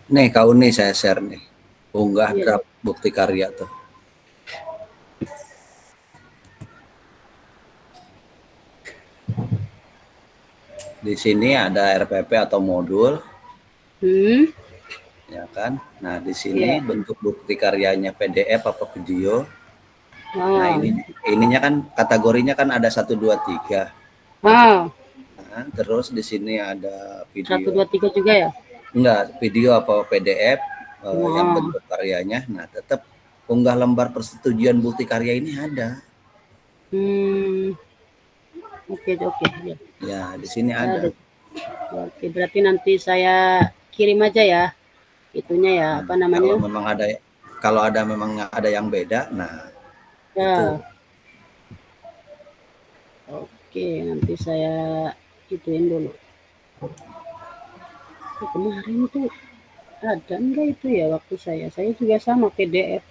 Nih kau nih saya share nih. Unggah Iya. draft bukti karya tuh. Di sini ada RPP atau modul, ya kan? Nah di sini Iya. bentuk bukti karyanya PDF apa video. Nah Ah. ininya kan kategorinya kan ada 1, 2, 3. Ah. Nah, terus di sini ada 1, video. 2, 3 juga ya? Enggak, video apa PDF yang Wah. bentuk karyanya. Nah tetap unggah lembar persetujuan bukti karya ini ada. Oke. Ya. Ya di sini ada. Oke, berarti nanti saya kirim aja ya itunya ya, apa namanya? Kalau memang ada yang beda, nah Ya. itu. Oke, nanti saya ituin dulu. Kemarin tuh ada enggak itu ya waktu saya juga sama PDF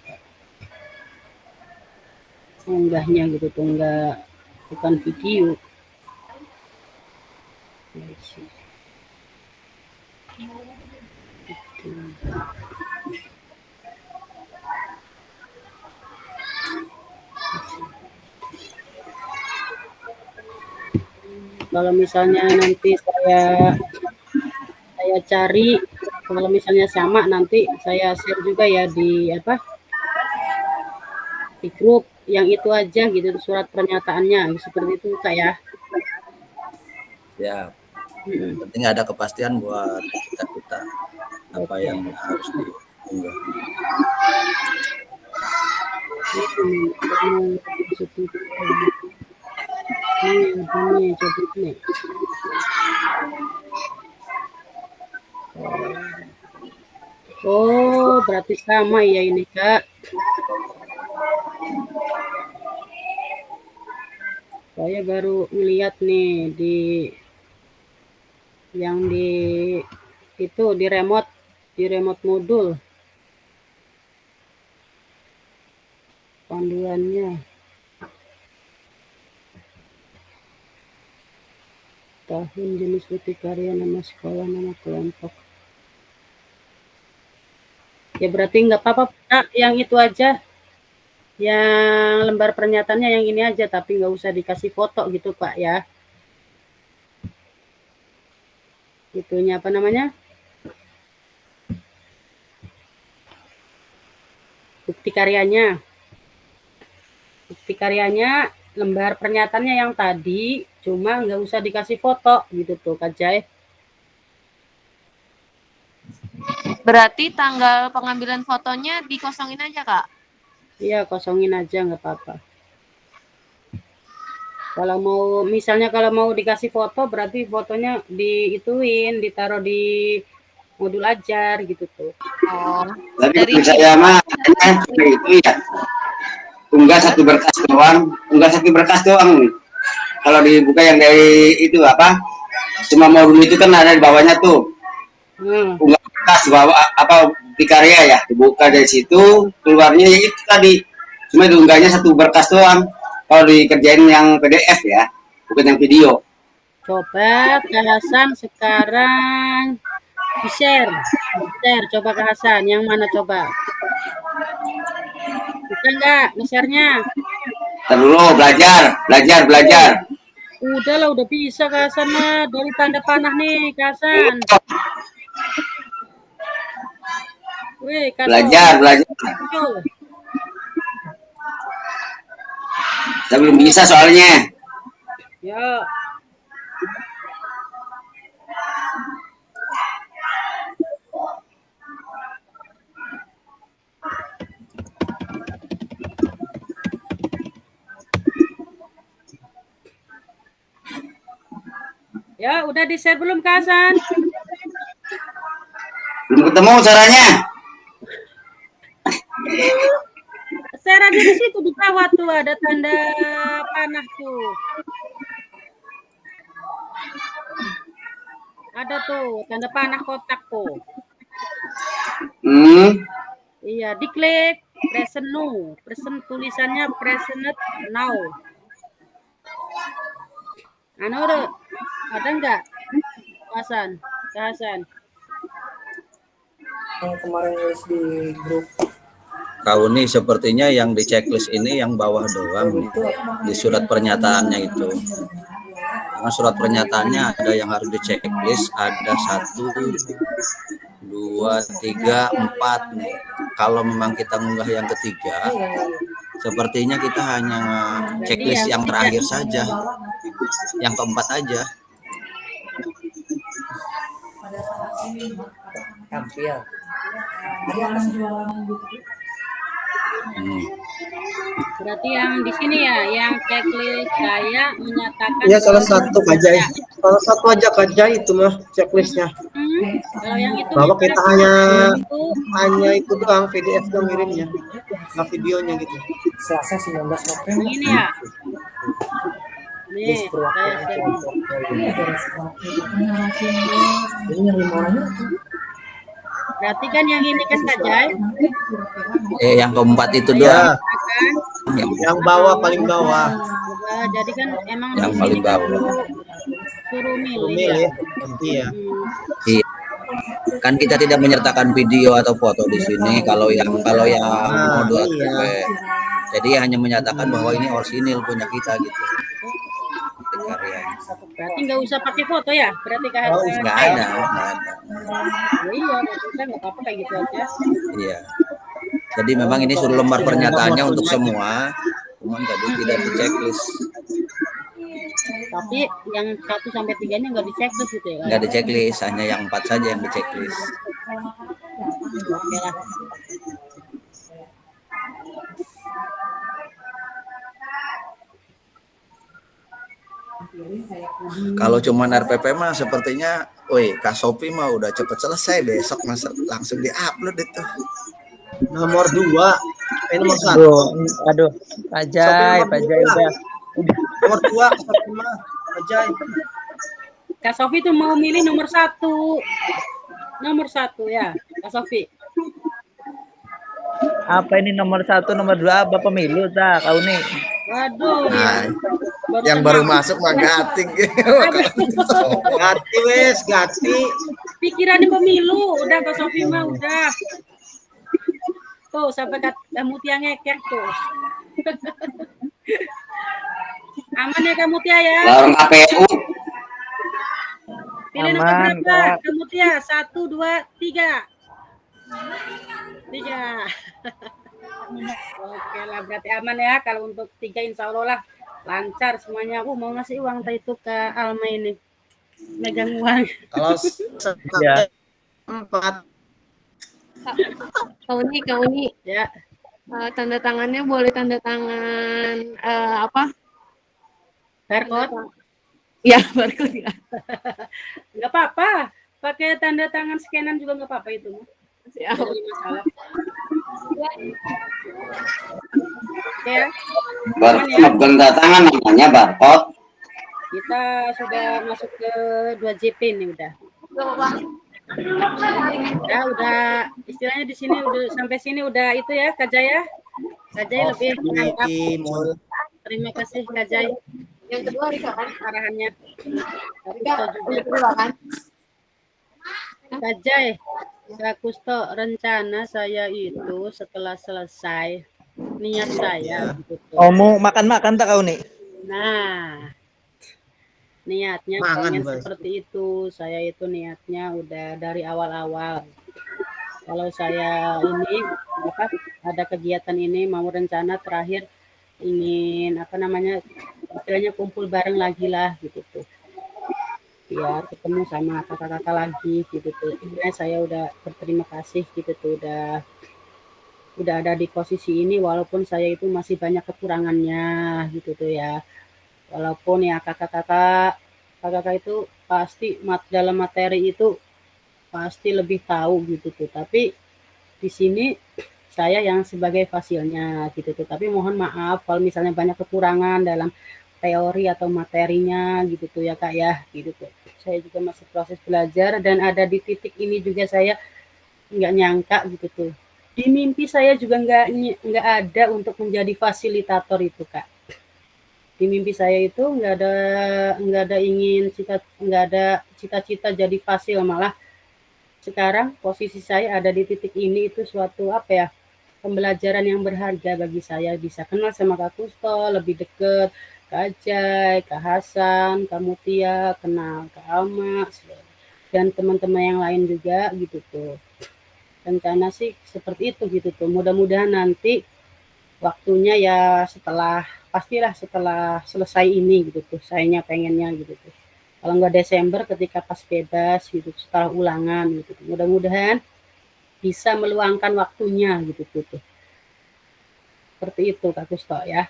unggahnya gitu tuh, enggak, bukan video. Gitu. Kalau misalnya nanti saya cari, kalau misalnya sama nanti saya share juga ya di di grup yang itu aja gitu, surat pernyataannya seperti itu Kak ya. Ya, penting ada kepastian buat kita apa yang harus diunggah. Ini coba ini. Oh, berarti sama ya ini Kak. Saya baru melihat nih di yang itu di remote modul panduannya. Tahun, jenis bukti karya, nama sekolah, nama kelompok. Ya berarti nggak apa-apa Kak, yang itu aja. Yang lembar pernyataannya yang ini aja, tapi nggak usah dikasih foto gitu Pak ya. Itunya apa namanya? Bukti karyanya. Bukti karyanya, lembar pernyataannya yang tadi, cuma nggak usah dikasih foto gitu tuh Kak Jai. Berarti tanggal pengambilan fotonya dikosongin aja Kak? Iya, kosongin aja nggak apa-apa. Kalau mau misalnya kalau mau dikasih foto berarti fotonya diituin, ditaruh di modul ajar gitu tuh. Oh, Tapi dari kalau saya mah itu ya unggah satu berkas doang nih. Kalau dibuka yang dari itu apa? Cuma modul itu kan ada di bawahnya tuh. Unggah berkas bawa apa di karya ya, dibuka dari situ, keluarnya ya itu tadi. Cuma diunggahnya satu berkas doang. Kalau dikerjain yang PDF ya, bukan yang video. Coba Kak Hasan sekarang di-share. Coba Kak Hasan, yang mana coba? Bisa nggak nge-share-nya? Ntar dulu belajar. Udah lah, udah bisa Kak Hasan mah. Dari tanda panah nih Kak Hasan. Wih, Kak Belajar. Betul. Saya belum bisa soalnya. Ya. Ya, udah di-share belum Kak Hasan? Belum ketemu caranya. Share aja di situ di bawah tuh ada tanda panah tuh. Ada tuh tanda panah kotak tuh. Iya, diklik present now. Present tulisannya present now. Ada enggak? Hasan. Yang kemarin nulis di grup. Kau nih sepertinya yang di checklist ini yang bawah doang nih, di surat pernyataannya itu. Karena surat pernyataannya ada yang harus di checklist, ada 1, 2, 3, 4 nih. Kalau memang kita ngunggah yang ketiga, sepertinya kita hanya checklist yang terakhir saja, yang keempat aja. Tampil. Berarti yang di sini ya, yang checklist saya menyatakan. Iya, salah satu aja itu mah checklistnya. Kalau yang itu bahwa kita hanya itu doang PDF doang ngirimnya, nggak videonya gitu. Selasa 19 November. Ini ya. Nih, ini yang 5 orangnya. berarti kan yang ini kan Kak Jai? Yang keempat itu doang. Yang bawah, paling bawah. Jadi kan emang yang paling bawah. Suruh milih. Ya? Iya. Iya. Kan kita tidak menyertakan video atau foto di sini kalau yang modul RPP. Jadi hanya menyatakan bahwa ini orisinil punya kita gitu. Karyanya. Berarti nggak usah pakai foto ya? Berarti Kak Hasan. Nggak ada. Iya, nggak apa-apa kayak gitu aja. Iya. Jadi memang ini suruh lembar pernyataannya untuk semua, cuman tadi tidak di checklist. Tapi yang 1 sampai 3-nya nggak di checklist gitu ya? Nggak di checklist, hanya yang 4 saja yang di checklist. Oke lah. Kalau cuman RPP mah sepertinya, Kak Sophie mah udah cepet selesai, besok langsung di-upload itu. Nomor 2, nomor 1. Aduh, Pajai udah. Nomor 2, Pajai. Kak Sophie tuh mau milih nomor 1. Nomor 1 ya, Kak Sophie. Apa ini nomor 1, nomor 2 apa pemilu tak kau nih? Waduh. Nah, yang baru masuk mah gating. Gati. Pikirannya pemilu, udah Kak Sophie mah udah. Tuh sampai Mutia ngekek tuh. Aman ya Kak Mutia ya? Larang KPU. Pilih nomor berapa? Kak Mutia, 1, 2, 3. 3. Oke lah, berarti aman ya. Kalau untuk 3 insya Allah lah lancar semuanya. Aku mau ngasih uang itu ke Alma ini. Megang uang. Kalau ya. 4. Kau ini ya. Tanda tangannya boleh tanda tangan apa? Barcode? Ya, barcode ya. Nggak apa-apa. Pakai tanda tangan scanan juga nggak apa-apa itu. Siap. Nggak ada masalah. Oke ya. Barcode bukan tanda tangan, namanya barcode. Kita sudah masuk ke 2JP nih udah. Ya udah istilahnya di sini udah sampai sini udah itu ya Kak Jaya. Kak Jaya lebih mantap. Terima kasih Kak Jaya. Yang kedua Rika kan arahannya. Rika yang kedua kan. Kak Jaya, Kak Kusto, rencana saya itu setelah selesai niat saya gitu. Oh, mau makan-makan tak kau nih? Nah, niatnya pengen seperti itu. Saya itu niatnya udah dari awal-awal. Kalau saya ini ada kegiatan ini mau rencana terakhir ingin istilahnya kumpul bareng lagi lah gitu tuh. Biar ketemu sama kakak-kakak lagi gitu tuh. Intinya saya udah berterima kasih gitu tuh udah ada di posisi ini walaupun saya itu masih banyak kekurangannya gitu tuh ya. Walaupun ya kakak-kakak itu pasti dalam materi itu pasti lebih tahu gitu tuh. Tapi di sini saya yang sebagai fasilnya gitu tuh. Tapi mohon maaf kalau misalnya banyak kekurangan dalam teori atau materinya gitu tuh ya Kak ya gitu tuh. Saya juga masih proses belajar dan ada di titik ini juga saya nggak nyangka gitu tuh. Di mimpi saya juga nggak ada untuk menjadi fasilitator itu Kak. Di mimpi saya itu nggak ada cita-cita jadi fasil, malah sekarang posisi saya ada di titik ini itu suatu pembelajaran yang berharga bagi saya, bisa kenal sama Kak Kusto lebih deket, Kak Ajay, Kak Hasan, Kak Mutia, kenal Kak Alma dan teman-teman yang lain juga gitu tuh. Rencana sih seperti itu gitu tuh. Mudah-mudahan nanti waktunya ya pastilah setelah selesai ini gitu tuh. Sayanya pengennya gitu tuh. Kalau nggak Desember ketika pas bebas gitu setelah ulangan gitu tuh. Mudah-mudahan bisa meluangkan waktunya gitu tuh. Seperti itu Kak Kusto ya.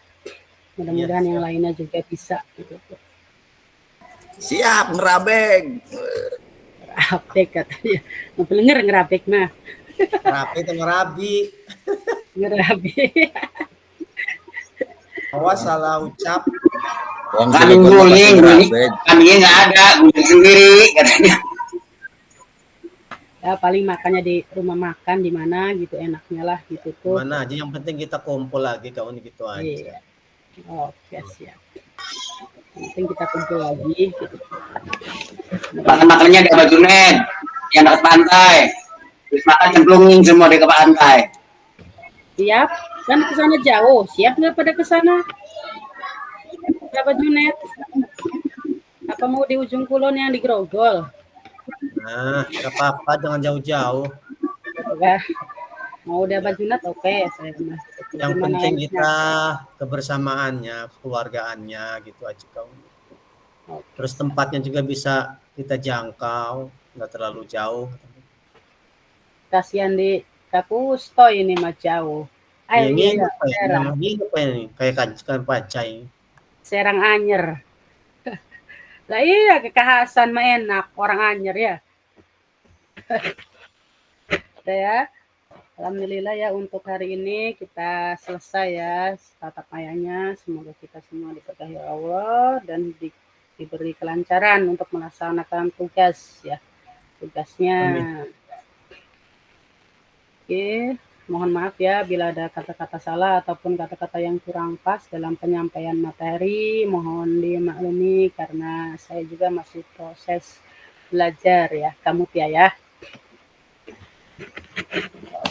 Mudah-mudahan yang lainnya juga bisa gitu tuh. Siap ngerabek. Ngerabek katanya. Ngebelengar ngerabek mah. Ngerapi itu ngerabi. Ngerabi. Awas salah ucap. Kami guling, kami nggak ada, guling sendiri katanya. Ya paling makannya di rumah makan di mana gitu enaknya lah gitu tuh. Mana aja yang penting kita kumpul lagi kau ini gitu aja. Iya. Oke siap. Yang penting kita kumpul lagi. Gitu. Makan-makannya di Bajunet yang dekat pantai. Terus makan cemplungin semua di ke pantai. Siap. Kan kesana jauh. Siap nggak pada kesana? Berapa Junet? Apa mau di ujung kulon yang di Grogol? Nah, nggak apa-apa, jangan jauh-jauh. Mau udah Bajunat oke, saya mah. Yang penting kita kebersamaannya, kekeluargaannya gitu aja kau. Terus tempatnya juga bisa kita jangkau, nggak terlalu jauh. Kasihan di Kak Kusto ini mah jauh. Ayo ini kayak Pacai. Serang Anyer. Lah iya kekahasan mah enak orang Anyer ya. Ya. Alhamdulillah ya untuk hari ini kita selesai ya tatap mayanya. Semoga kita semua diberkahi Allah dan diberi kelancaran untuk melaksanakan tugas ya. Tugasnya. Amin. Oke, mohon maaf ya bila ada kata-kata salah ataupun kata-kata yang kurang pas dalam penyampaian materi. Mohon dimaklumi karena saya juga masih proses belajar ya, kamu ya.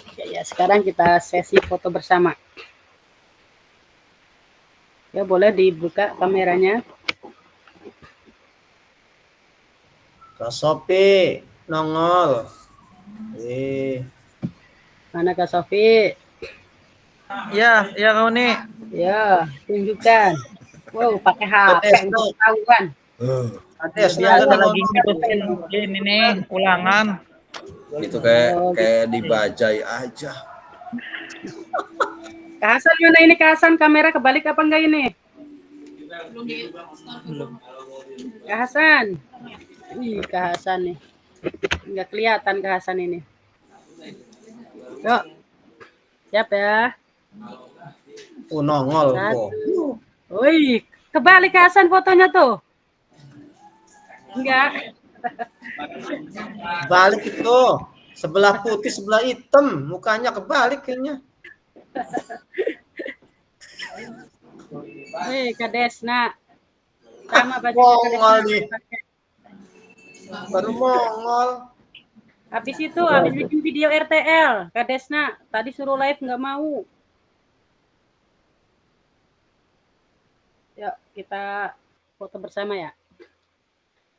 Oke ya, sekarang kita sesi foto bersama. Ya, boleh dibuka kameranya. Kak Sopi, nongol. Mana Kak Sofi? Ya kau nih. Ya, tunjukkan. Wow, pakai HP untuk ketahuan. Biasa lagi ngikutin ini ulangan. Itu kayak dibajai aja. Kak Hasan mana ini Kak Hasan, kamera kebalik apa enggak ini? Belum. Kak Hasan. Ih, Kak Hasan nih. Nggak kelihatan Kak Hasan ini. Yuk. Siap ya. Nongol kok. Satu. Wih, kebalik Kak Hasan fotonya tuh. Enggak. Balik itu. Sebelah putih, sebelah hitam. Mukanya kebalik kayaknya. Hei, Kak Desna. Sama baju Mongol nih. Baru Mongol. Habis itu, habis bikin video RTL. Kak Desna, tadi suruh live nggak mau. Yuk, kita foto bersama ya.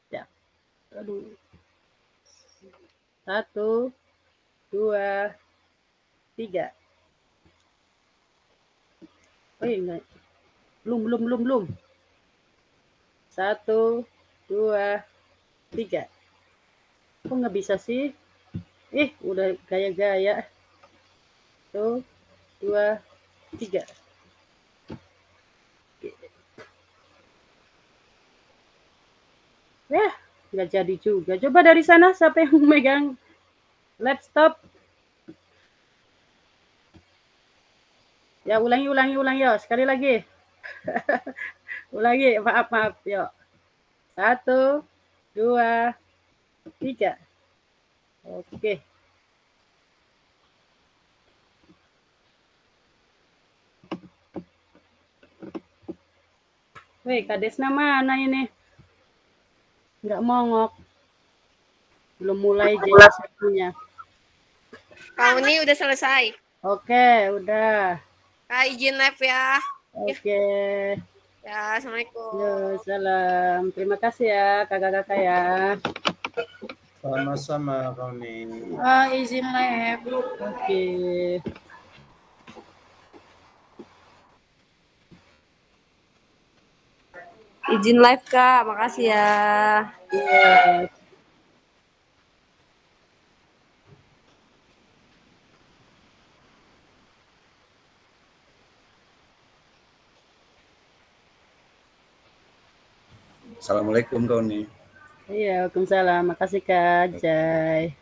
Ya. Aduh. 1, 2, 3. Oh iya, enggak. Belum. 1, 2, 3. Kok nggak bisa sih? Udah gaya-gaya. 1, 2, 3. Nggak jadi juga. Coba dari sana siapa yang megang laptop? Ya, ulangi yo. Sekali lagi. Ulangi, maaf. Yuk. 1, 2, 3. Oke. Wih, Kak Desna mana ini? Nggak mongok. Belum mulai jadi satunya. Kak Uni udah selesai. Oke, udah. Kak izin live ya. Oke. Ya, Assalamualaikum. Yo, salam. Terima kasih ya, kakak-kakak ya. Sama-sama kau nih. Izin live. Oke. Izin live Kak, makasih ya. Iya. Assalamualaikum kau nih. Iya, waalaikumsalam. Makasih Kak Jai.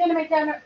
Meja.